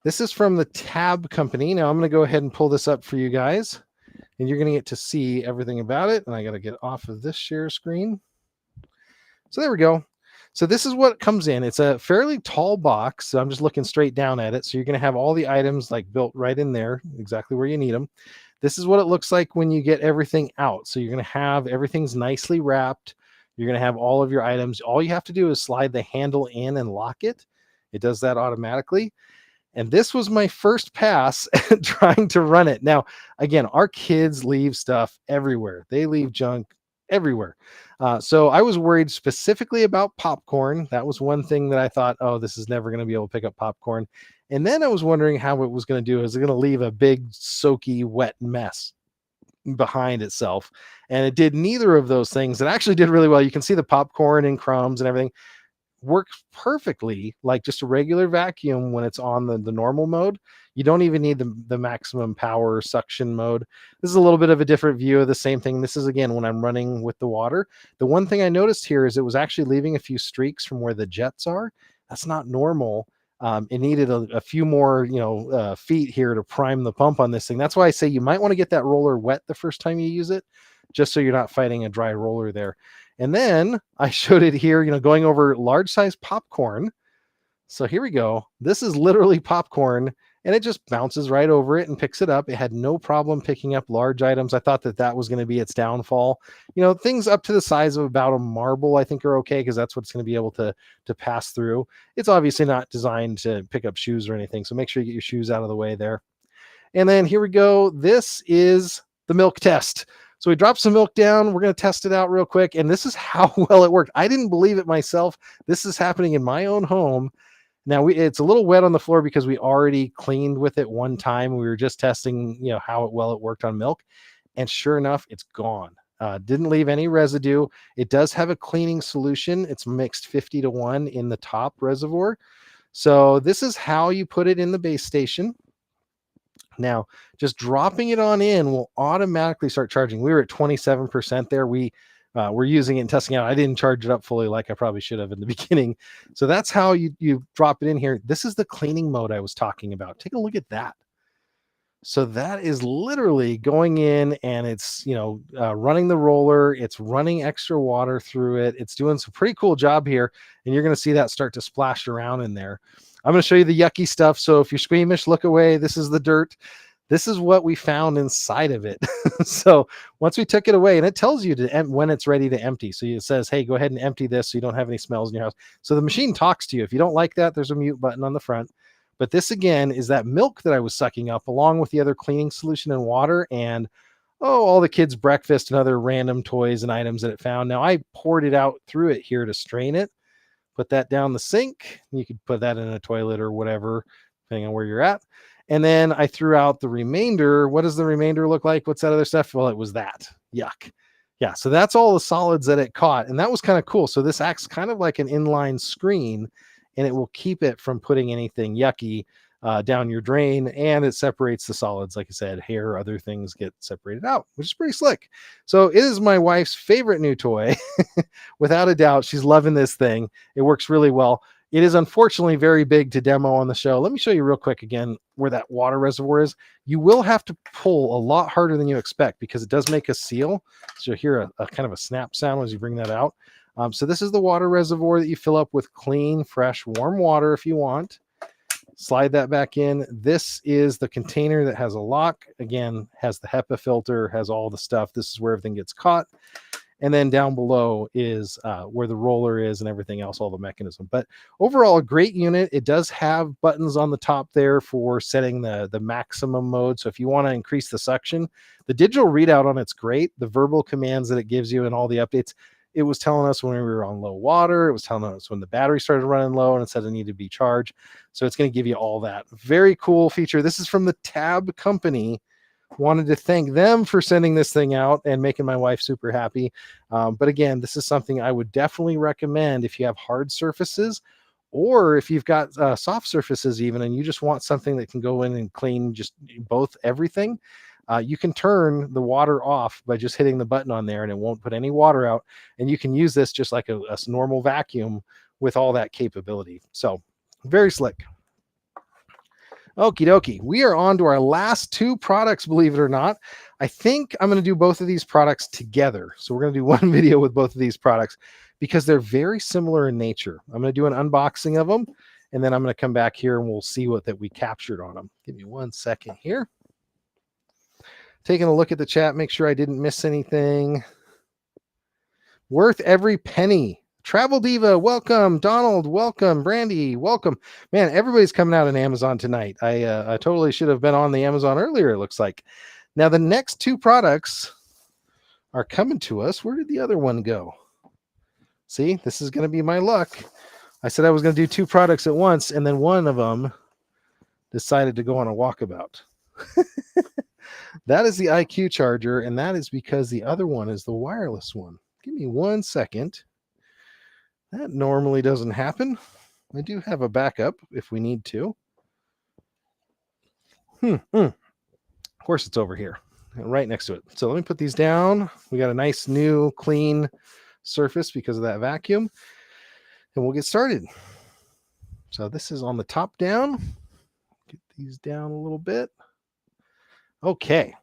This is from the Tab company. Now I'm going to go ahead and pull this up for you guys, and you're going to get to see everything about it. And I got to get off of this share screen. So there we go. So this is what comes in. It's a fairly tall box. So I'm just looking straight down at it. So you're going to have all the items like built right in there, exactly where you need them. This is what it looks like when you get everything out. So you're going to have everything's nicely wrapped. You're going to have all of your items. All you have to do is slide the handle in and lock it. It does that automatically. And this was my first pass at trying to run it. Now, again, our kids leave stuff everywhere. They leave junk everywhere. So I was worried specifically about popcorn. That was one thing that I thought, oh, this is never going to be able to pick up popcorn. And then I was wondering how it was going to do. Is it going to leave a big, soaky, wet mess behind itself? And it did neither of those things. It actually did really well. You can see the popcorn and crumbs and everything works perfectly like just a regular vacuum when it's on the normal mode. You don't even need the maximum power suction mode. This is a little bit of a different view of the same thing. This is, again, when I'm running with the water. The one thing I noticed here is it was actually leaving a few streaks from where the jets are. That's not normal. It needed a few more, feet here to prime the pump on this thing. That's why I say you might want to get that roller wet the first time you use it, just so you're not fighting a dry roller there. And then I showed it here, going over large size popcorn. So here we go. This is literally popcorn, and it just bounces right over it and picks it up. It had no problem picking up large items. I thought that was going to be its downfall. Things up to the size of about a marble, I think, are okay, because that's what it's going to be able to pass through. It's obviously not designed to pick up shoes or anything, so make sure you get your shoes out of the way there. And then here we go. This is the milk test. So we dropped some milk down. We're going to test it out real quick. And this is how well it worked. I didn't believe it myself. This is happening in my own home. Now it's a little wet on the floor because we already cleaned with it one time. We were just testing, how well it worked on milk. And sure enough, it's gone. Didn't leave any residue. It does have a cleaning solution. It's mixed 50-1 in the top reservoir. So this is how you put it in the base station. Now, just dropping it on in will automatically start charging. We were at 27% there. We're using it and testing out. I didn't charge it up fully like I probably should have in the beginning. So that's how you drop it in here. This is the cleaning mode I was talking about. Take a look at that. So that is literally going in and it's, running the roller. It's running extra water through it. It's doing some pretty cool job here. And you're going to see that start to splash around in there. I'm going to show you the yucky stuff. So if you're squeamish, look away. This is the dirt. This is what we found inside of it. So once we took it away, and it tells you when it's ready to empty. So it says, hey, go ahead and empty this so you don't have any smells in your house. So the machine talks to you. If you don't like that, there's a mute button on the front. But this, again, is that milk that I was sucking up along with the other cleaning solution and water and, all the kids' breakfast and other random toys and items that it found. Now, I poured it out through it here to strain it. Put that down the sink. You could put that in a toilet or whatever, depending on where you're at. And then I threw out the remainder. What does the remainder look like? What's that other stuff? Well, it was that. Yuck. Yeah, so that's all the solids that it caught. And that was kind of cool. So this acts kind of like an inline screen, and it will keep it from putting anything yucky down your drain. And it separates the solids. Like I said, hair, other things get separated out, which is pretty slick. So it is my wife's favorite new toy. Without a doubt, she's loving this thing. It works really well. It is unfortunately very big to demo on the show. Let me show you real quick again where that water reservoir is. You will have to pull a lot harder than you expect because it does make a seal. So you'll hear a kind of a snap sound as you bring that out. So this is the water reservoir that you fill up with clean, fresh, warm water if you want. Slide that back in. This is the container that has a lock. Again, has the HEPA filter, has all the stuff. This is where everything gets caught. And then down below is where the roller is and everything else, all the mechanism. But overall, a great unit. It does have buttons on the top there for setting the maximum mode. So if you want to increase the suction, the digital readout on it's great. The verbal commands that it gives you and all the updates, it was telling us when we were on low water. It was telling us when the battery started running low and it said it needed to be charged. So it's going to give you all that. Very cool feature. This is from the Tab company. Wanted to thank them for sending this thing out and making my wife super happy. But again, this is something I would definitely recommend if you have hard surfaces or if you've got soft surfaces even, and you just want something that can go in and clean just both everything. You can turn the water off by just hitting the button on there and it won't put any water out. And you can use this just like a normal vacuum with all that capability. So very slick. Okie dokie. We are on to our last two products, believe it or not. I think I'm going to do both of these products together. So we're going to do one video with both of these products because they're very similar in nature. I'm going to do an unboxing of them, and then I'm going to come back here and we'll see what that we captured on them. Give me 1 second here. Taking a look at the chat, make sure I didn't miss anything. Worth every penny. Travel Diva, welcome. Donald, welcome. Brandy, welcome. Man, everybody's coming out on Amazon tonight. I totally should have been on the Amazon earlier, it looks like. Now, the next two products are coming to us. Where did the other one go? See, this is going to be my luck. I said I was going to do two products at once, and then one of them decided to go on a walkabout. That is the IQ charger, and that is because the other one is the wireless one. Give me 1 second. That normally doesn't happen. I do have a backup if we need to. Of course, it's over here, right next to it. So let me put these down. We got a nice new clean surface because of that vacuum. And we'll get started. So this is on the top down. Get these down a little bit. Okay.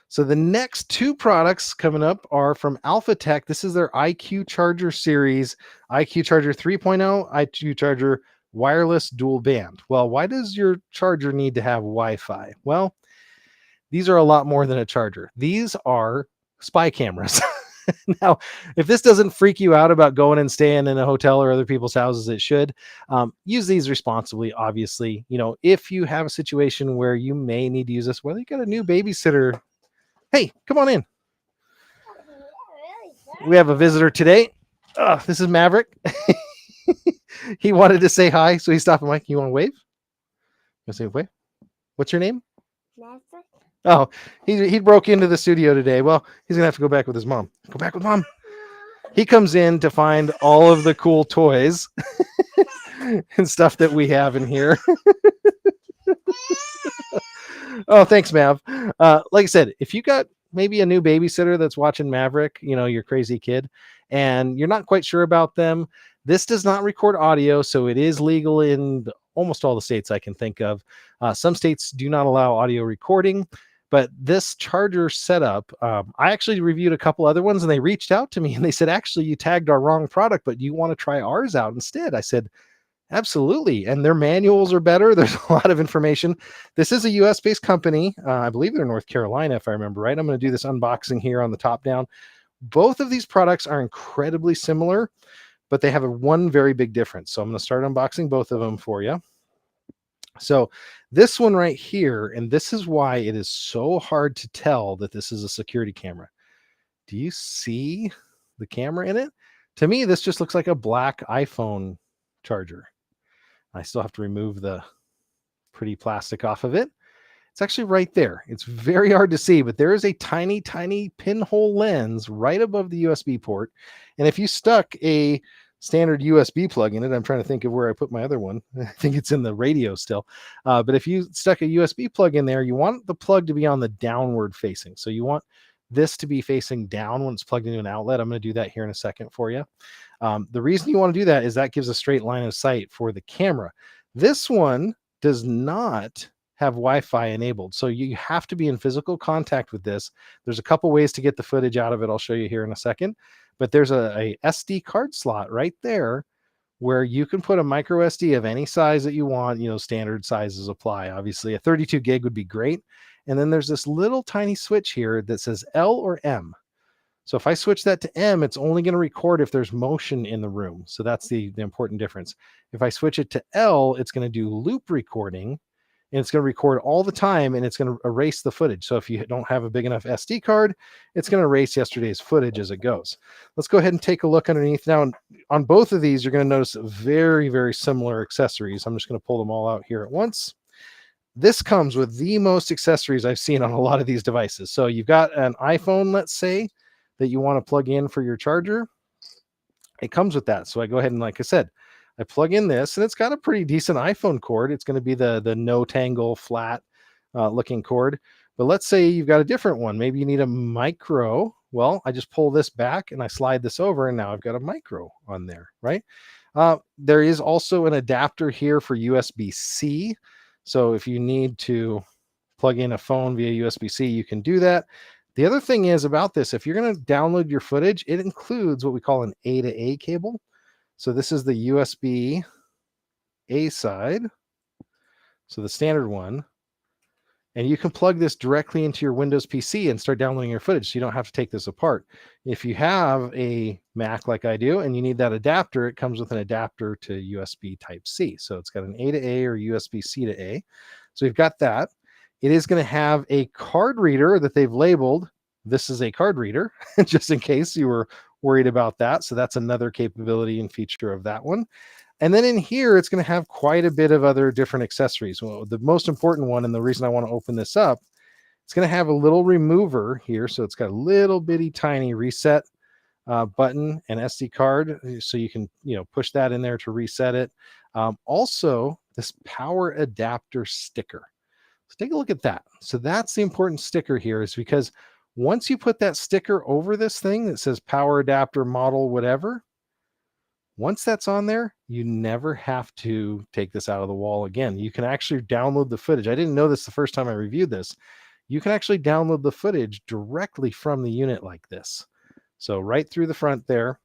So the next two products coming up are from AlphaTech. This is their IQ Charger series, IQ Charger 3.0, IQ Charger wireless dual band. Well, why does your charger need to have Wi-Fi? Well, these are a lot more than a charger. These are spy cameras. Now, if this doesn't freak you out about going and staying in a hotel or other people's houses, it should. Use these responsibly, obviously. If you have a situation where you may need to use this, whether you got a new babysitter, hey, come on in. We have a visitor today. This is Maverick. He wanted to say hi, so he stopped. Mike, you want to wave? You want to say wave? What's your name? Maverick? Oh, he broke into the studio today. Well, he's gonna have to go back with his mom. Go back with mom. He comes in to find all of the cool toys and stuff that we have in here. Oh, thanks, Mav. Like I said, if you got maybe a new babysitter that's watching Maverick, your crazy kid, and you're not quite sure about them, this does not record audio, so it is legal in almost all the states I can think of. Some states do not allow audio recording, but this charger setup, I actually reviewed a couple other ones, and they reached out to me and they said, actually, you tagged our wrong product, but you want to try ours out instead. I said, absolutely. And their manuals are better. There's a lot of information. This is a US based company. I believe they're North Carolina, if I remember right. I'm going to do this unboxing here on the top down. Both of these products are incredibly similar, but they have one very big difference. So I'm going to start unboxing both of them for you. So this one right here, and this is why it is so hard to tell that this is a security camera. Do you see the camera in it? To me, this just looks like a black iPhone charger. I still have to remove the pretty plastic off of it. It's actually right there. It's very hard to see, but there is a tiny, tiny pinhole lens right above the USB port. And if you stuck a standard USB plug in it, I'm trying to think of where I put my other one. I think it's in the radio still. But if you stuck a USB plug in there, you want the plug to be on the downward facing. So you want this to be facing down when it's plugged into an outlet. I'm going to do that here in a second for you. The reason you want to do that is that gives a straight line of sight for the camera. This one does not have Wi-Fi enabled, so you have to be in physical contact with this. There's a couple ways to get the footage out of it. I'll show you here in a second, but there's a SD card slot right there where you can put a micro SD of any size that you want. Standard sizes apply. Obviously, a 32 gig would be great. And then there's this little tiny switch here that says L or M. So if I switch that to M, it's only going to record if there's motion in the room. So that's the important difference. If I switch it to L, it's going to do loop recording, and it's going to record all the time, and it's going to erase the footage. So if you don't have a big enough SD card, it's going to erase yesterday's footage as it goes. Let's go ahead and take a look underneath. Now, on both of these, you're going to notice very, very similar accessories. I'm just going to pull them all out here at once. This comes with the most accessories I've seen on a lot of these devices. So you've got an iPhone, let's say, that you want to plug in for your charger. It comes with that. So I go ahead and, like I said, I plug in this, and it's got a pretty decent iPhone cord. It's going to be the no tangle flat looking cord. But let's say you've got a different one. Maybe you need a micro. Well, I just pull this back and I slide this over, and now I've got a micro on there, right? There is also an adapter here for USB-C. So if you need to plug in a phone via USB-C, you can do that. The other thing is about this, if you're going to download your footage, it includes what we call an A to A cable. So this is the USB A side. So the standard one. And you can plug this directly into your Windows PC and start downloading your footage. So you don't have to take this apart. If you have a Mac like I do, and you need that adapter, it comes with an adapter to USB Type-C. So it's got an A to A or USB-C to A. So you've got that. It is going to have a card reader that they've labeled. This is a card reader, just in case you were worried about that. So that's another capability and feature of that one. And then in here, it's going to have quite a bit of other different accessories. Well, the most important one, and the reason I want to open this up, it's going to have a little remover here. So it's got a little bitty tiny reset button and SD card. So you can, push that in there to reset it. Also, this power adapter sticker. So take a look at that. So that's the important sticker here, is because once you put that sticker over this thing that says power adapter model, whatever, once that's on there, you never have to take this out of the wall again. You can actually download the footage. I didn't know this the first time I reviewed this. You can actually download the footage directly from the unit like this. So right through the front there,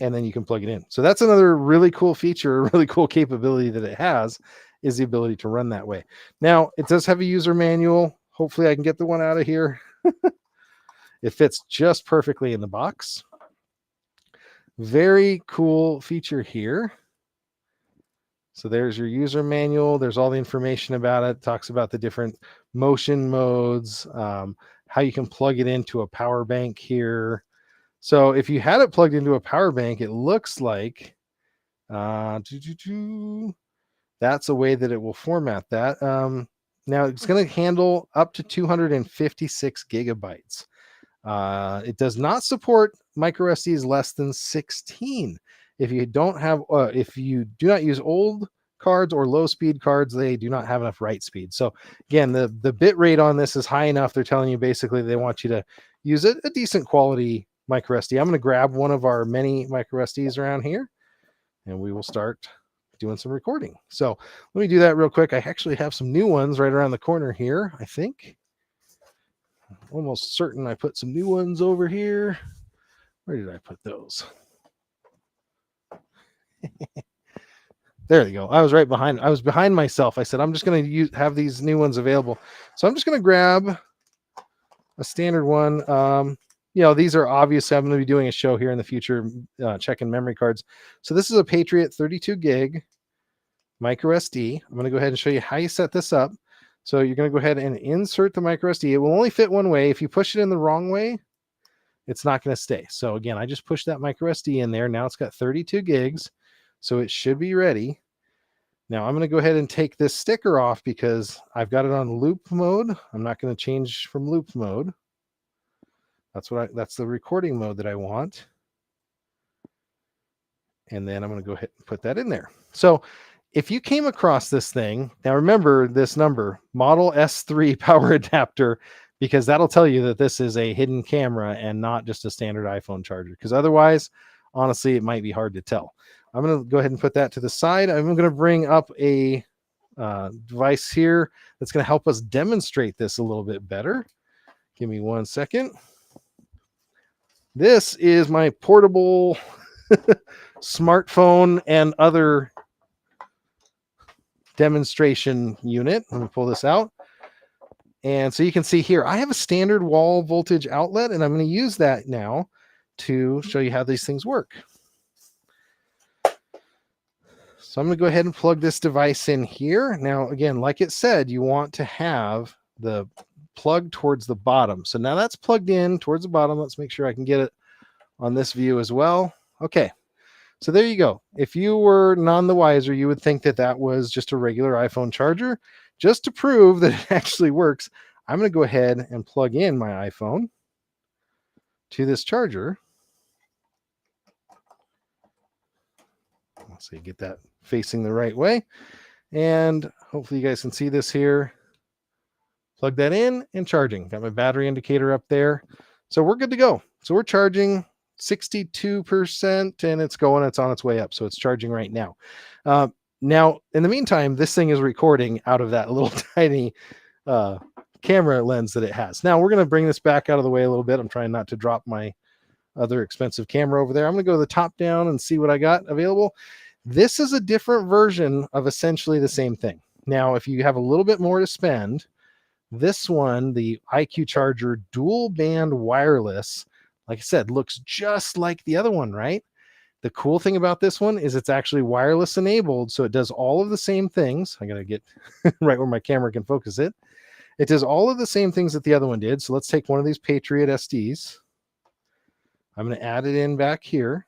and then you can plug it in. So that's another really cool feature, really cool capability that it has, is the ability to run that way. Now, it does have a user manual. Hopefully I can get the one out of here. It fits just perfectly in the box. Very cool feature here. So there's your user manual. There's all the information about it. It talks about the different motion modes, how you can plug it into a power bank here. So if you had it plugged into a power bank, it looks like that's a way that it will format that. Now it's going to handle up to 256 gigabytes. It does not support micro SDs less than 16. If you don't have, if you do not use old cards or low speed cards, they do not have enough write speed. So again, the bit rate on this is high enough. They're telling you basically they want you to use a decent quality micro SD. I'm going to grab one of our many micro SDs around here, and we will start doing some recording. So let me do that real quick. I actually have some new ones right around the corner here, I think. Almost certain I put some new ones over here. Where did I put those? There you go. I was right behind. I was behind myself. I said, I'm just going to have these new ones available. So I'm just going to grab a standard one. You know, these are obviously, I'm going to be doing a show here in the future, checking memory cards. So this is a Patriot 32 gig micro SD. I'm going to go ahead and show you how you set this up. So you're going to go ahead and insert the micro SD. It will only fit one way. If you push it in the wrong way, it's not going to stay. So again, I just pushed that micro SD in there. Now it's got 32 gigs. So it should be ready. Now I'm going to go ahead and take this sticker off because I've got it on loop mode. I'm not going to change from loop mode. That's the recording mode that I want. And then I'm going to go ahead and put that in there. So if you came across this thing, now remember this number, model S3 power adapter, because that'll tell you that this is a hidden camera and not just a standard iPhone charger. Because otherwise, honestly, it might be hard to tell. I'm going to go ahead and put that to the side. I'm going to bring up a device here that's going to help us demonstrate this a little bit better. Give me 1 second. This is my portable smartphone and other demonstration unit. Let me pull this out. And so you can see here, I have a standard wall voltage outlet, and I'm going to use that now to show you how these things work. So I'm going to go ahead and plug this device in here. Now, again, like it said, you want to have the plug towards the bottom. So now that's plugged in towards the bottom. Let's make sure I can get it on this view as well. Okay. So there you go. If you were none the wiser, you would think that that was just a regular iPhone charger. Just to prove that it actually works, I'm going to go ahead and plug in my iPhone to this charger. Let's see, get that facing the right way. And hopefully you guys can see this here. Plug that in and charging. Got my battery indicator up there. So we're good to go. So we're charging 62% and it's on its way up. So it's charging right now. Now, in the meantime, this thing is recording out of that little tiny camera lens that it has. Now we're going to bring this back out of the way a little bit. I'm trying not to drop my other expensive camera over there. I'm going to go to the top down and see what I got available. This is a different version of essentially the same thing. Now, if you have a little bit more to spend, this one, the IQ Charger dual band wireless, like I said, looks just like the other one, right? The cool thing about this one is it's actually wireless enabled. So it does all of the same things. I got to get right where my camera can focus it. It does all of the same things that the other one did. So let's take one of these Patriot SDs. I'm going to add it in back here.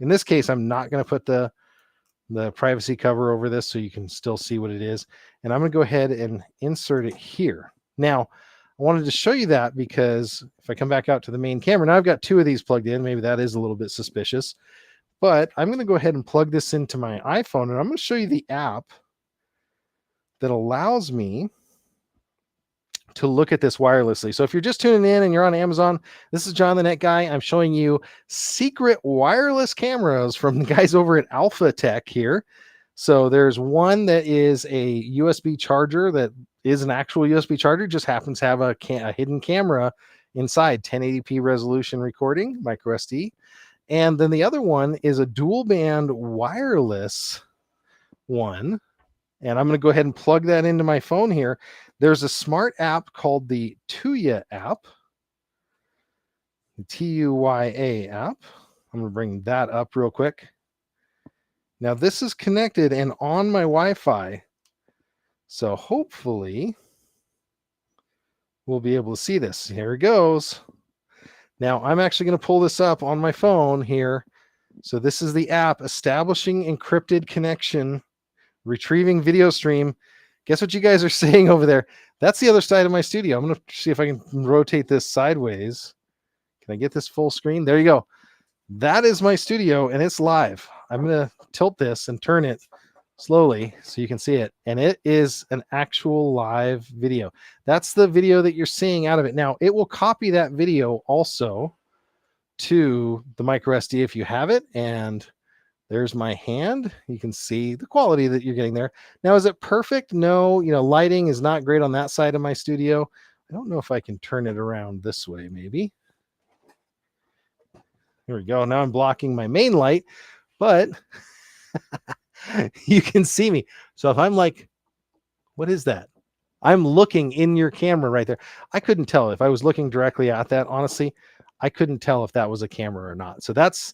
In this case, I'm not going to put the privacy cover over this so you can still see what it is. And I'm going to go ahead and insert it here. Now, I wanted to show you that because if I come back out to the main camera, now I've got two of these plugged in. Maybe that is a little bit suspicious. But I'm going to go ahead and plug this into my iPhone, and I'm going to show you the app that allows me to look at this wirelessly. So if you're just tuning in and you're on Amazon, this is John the Net Guy. I'm showing you secret wireless cameras from the guys over at Alpha Tech here. So there's one that is a USB charger that is an actual USB charger, just happens to have a hidden camera inside, 1080p resolution recording, micro SD. And then the other one is a dual band wireless one. And I'm going to go ahead and plug that into my phone here. There's a smart app called the Tuya app, the Tuya app. I'm going to bring that up real quick. Now this is connected and on my Wi-Fi. So hopefully we'll be able to see this. Here it goes. Now I'm actually going to pull this up on my phone here. So this is the app, establishing encrypted connection, retrieving video stream. guess what you guys are seeing over there? That's the other side of my studio. I'm going to see if I can rotate this sideways. Can I get this full screen? There you go. That is my studio, and it's live. I'm going to tilt this and turn it slowly so you can see it. And it is an actual live video. That's the video that you're seeing out of it. Now, it will copy that video also to the micro SD if you have it. And there's my hand. You can see the quality that you're getting there. Now, is it perfect? No, lighting is not great on that side of my studio. I don't know if I can turn it around this way, maybe. There we go. Now I'm blocking my main light, but you can see me. So if I'm like, what is that? I'm looking in your camera right there. I couldn't tell if I was looking directly at that. Honestly, I couldn't tell if that was a camera or not. So that's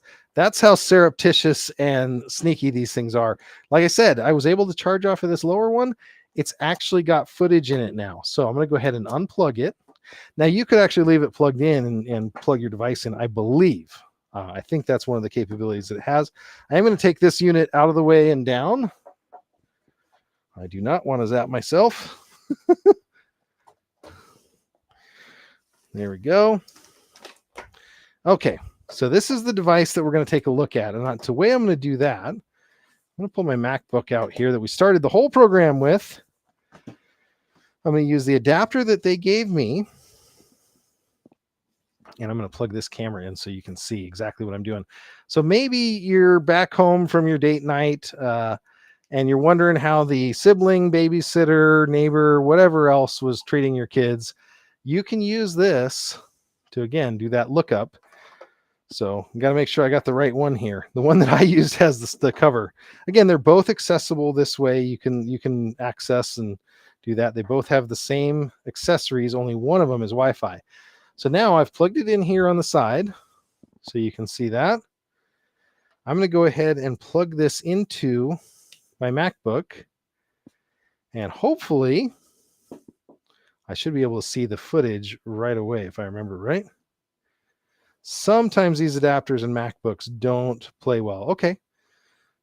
how surreptitious and sneaky these things are. Like I said, I was able to charge off of this lower one. It's actually got footage in it now. So I'm going to go ahead and unplug it. Now you could actually leave it plugged in and plug your device in, I believe. I think that's one of the capabilities that it has. I am going to take this unit out of the way and down. I do not want to zap myself. There we go. Okay, so this is the device that we're going to take a look at. And the way I'm going to do that, I'm going to pull my MacBook out here that we started the whole program with. I'm going to use the adapter that they gave me. And I'm going to plug this camera in so you can see exactly what I'm doing. So maybe you're back home from your date night and you're wondering how the sibling, babysitter, neighbor, whatever else was treating your kids. You can use this to, again, do that lookup. So you got to make sure I got the right one here. The one that I used has the cover. Again, they're both accessible this way. You can access and do that. They both have the same accessories. Only one of them is Wi-Fi. So now I've plugged it in here on the side so you can see that. I'm going to go ahead and plug this into my MacBook, and hopefully I should be able to see the footage right away if I remember right. Sometimes these adapters in MacBooks don't play well. Okay,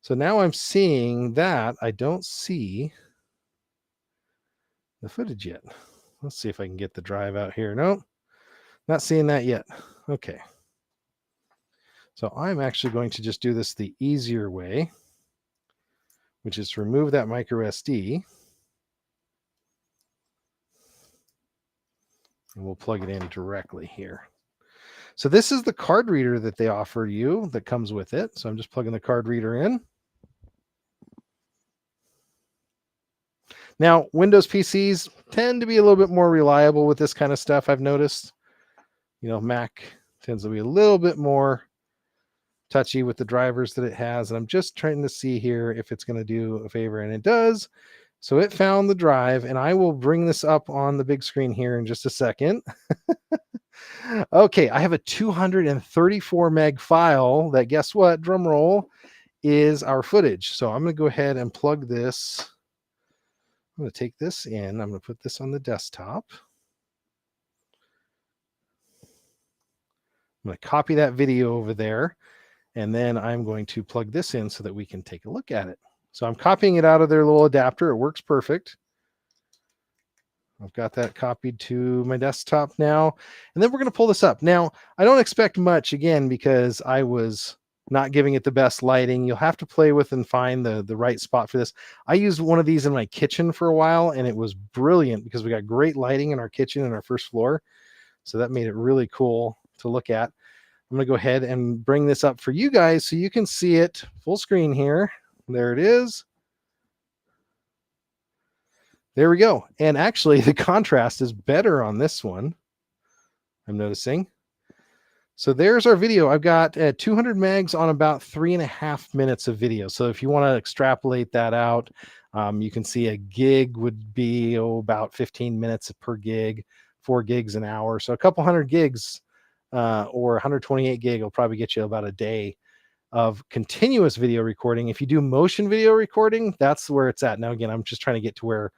so now I'm seeing that. I don't see the footage yet. Let's see if I can get the drive out here. No. Not seeing that yet. Okay. So I'm actually going to just do this the easier way, which is to remove that micro SD. And we'll plug it in directly here. So this is the card reader that they offer you that comes with it. So I'm just plugging the card reader in. Now, Windows PCs tend to be a little bit more reliable with this kind of stuff, I've noticed. Mac tends to be a little bit more touchy with the drivers that it has. And I'm just trying to see here if it's going to do a favor, and it does. So it found the drive, and I will bring this up on the big screen here in just a second. Okay, I have a 234 meg file that, guess what, drum roll, is our footage. So I'm going to go ahead and plug this. I'm going to take this in. I'm going to put this on the desktop. I'm going to copy that video over there, and then I'm going to plug this in so that we can take a look at it. So I'm copying it out of their little adapter. It works perfect. I've got that copied to my desktop now, and then we're going to pull this up. Now, I don't expect much, again, because I was not giving it the best lighting. You'll have to play with and find the right spot for this. I used one of these in my kitchen for a while, and it was brilliant because we got great lighting in our kitchen and our first floor. So that made it really cool to look at. I'm going to go ahead and bring this up for you guys so you can see it full screen here. There it is. There we go. And actually the contrast is better on this one, I'm noticing. So there's our video. I've got 200 megs on about 3.5 minutes of video. So if you want to extrapolate that out, you can see a gig would be about 15 minutes per gig, 4 gigs an hour. So a couple hundred gigs or 128 gig will probably get you about a day of continuous video recording. If you do motion video recording, that's where it's at. Now, again, I'm just trying to get to where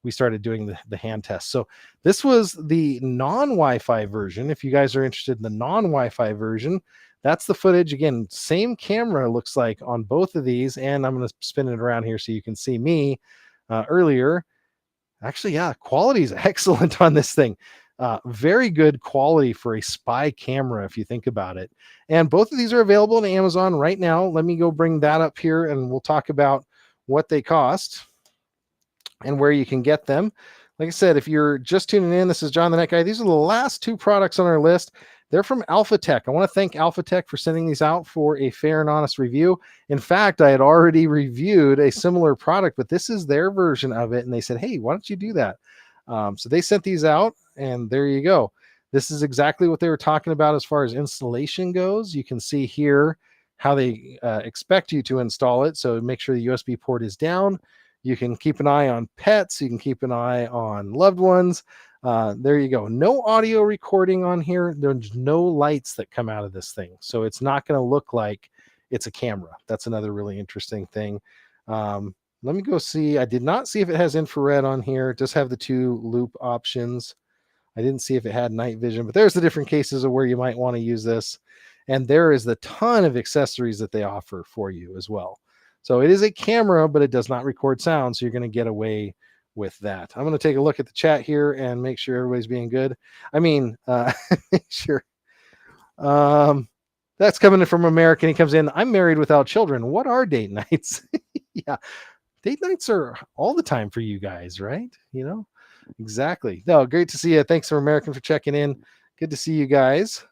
we started doing the hand test. So this was the non-Wi-Fi version. If you guys are interested in the non-Wi-Fi version, that's the footage. Again, same camera looks like on both of these. And I'm going to spin it around here so you can see me earlier. Actually, yeah, quality is excellent on this thing. Very good quality for a spy camera, if you think about it. And both of these are available on Amazon right now. Let me go bring that up here and we'll talk about what they cost and where you can get them. Like I said, if you're just tuning in, this is John the Net Guy. These are the last two products on our list. They're from AlphaTech. I want to thank AlphaTech for sending these out for a fair and honest review. In fact, I had already reviewed a similar product, but this is their version of it. And they said, hey, why don't you do that? So they sent these out, and there you go. This is exactly what they were talking about as far as installation goes. You can see here how they expect you to install it. So make sure the USB port is down. You can keep an eye on pets. You can keep an eye on loved ones. There you go. No audio recording on here. There's no lights that come out of this thing. So it's not going to look like it's a camera. That's another really interesting thing. Let me go see. I did not see if it has infrared on here. It does have the 2 loop options. I didn't see if it had night vision, but there's the different cases of where you might want to use this. And there is the ton of accessories that they offer for you as well. So it is a camera, but it does not record sound. So you're going to get away with that. I'm going to take a look at the chat here and make sure everybody's being good. I mean, make sure. That's coming in from American. He comes in, I'm married without children. What are date nights? Yeah. Date nights are all the time for you guys, right? You know, exactly. No, great to see you. Thanks for American for checking in. Good to see you guys.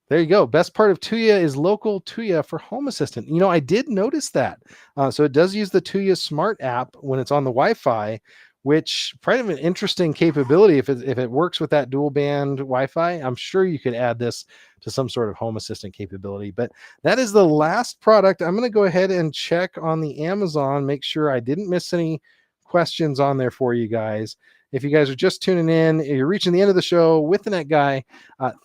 There you go. Best part of Tuya is local Tuya for Home Assistant. You know, I did notice that. So it does use the Tuya Smart app when it's on the Wi-Fi, which kind of an interesting capability. If it works with that dual band Wi-Fi, I'm sure you could add this to some sort of Home Assistant capability. But that is the last product. I'm going to go ahead and check on the Amazon, make sure I didn't miss any questions on there for you guys. If you guys are just tuning in, you're reaching the end of the show with the Net Guy.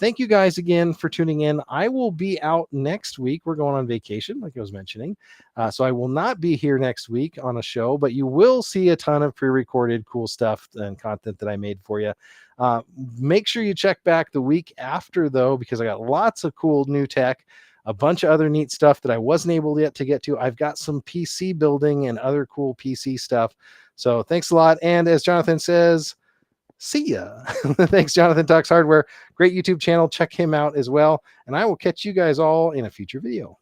Thank you guys again for tuning in. I will be out next week. We're going on vacation, like I was mentioning. So I will not be here next week on a show, but you will see a ton of pre-recorded cool stuff and content that I made for you. Make sure you check back the week after, though, because I got lots of cool new tech, a bunch of other neat stuff that I wasn't able yet to get to. I've got some PC building and other cool PC stuff. So thanks a lot. And as Jonathan says, see ya. Thanks, Jonathan Talks Hardware. Great YouTube channel. Check him out as well. And I will catch you guys all in a future video.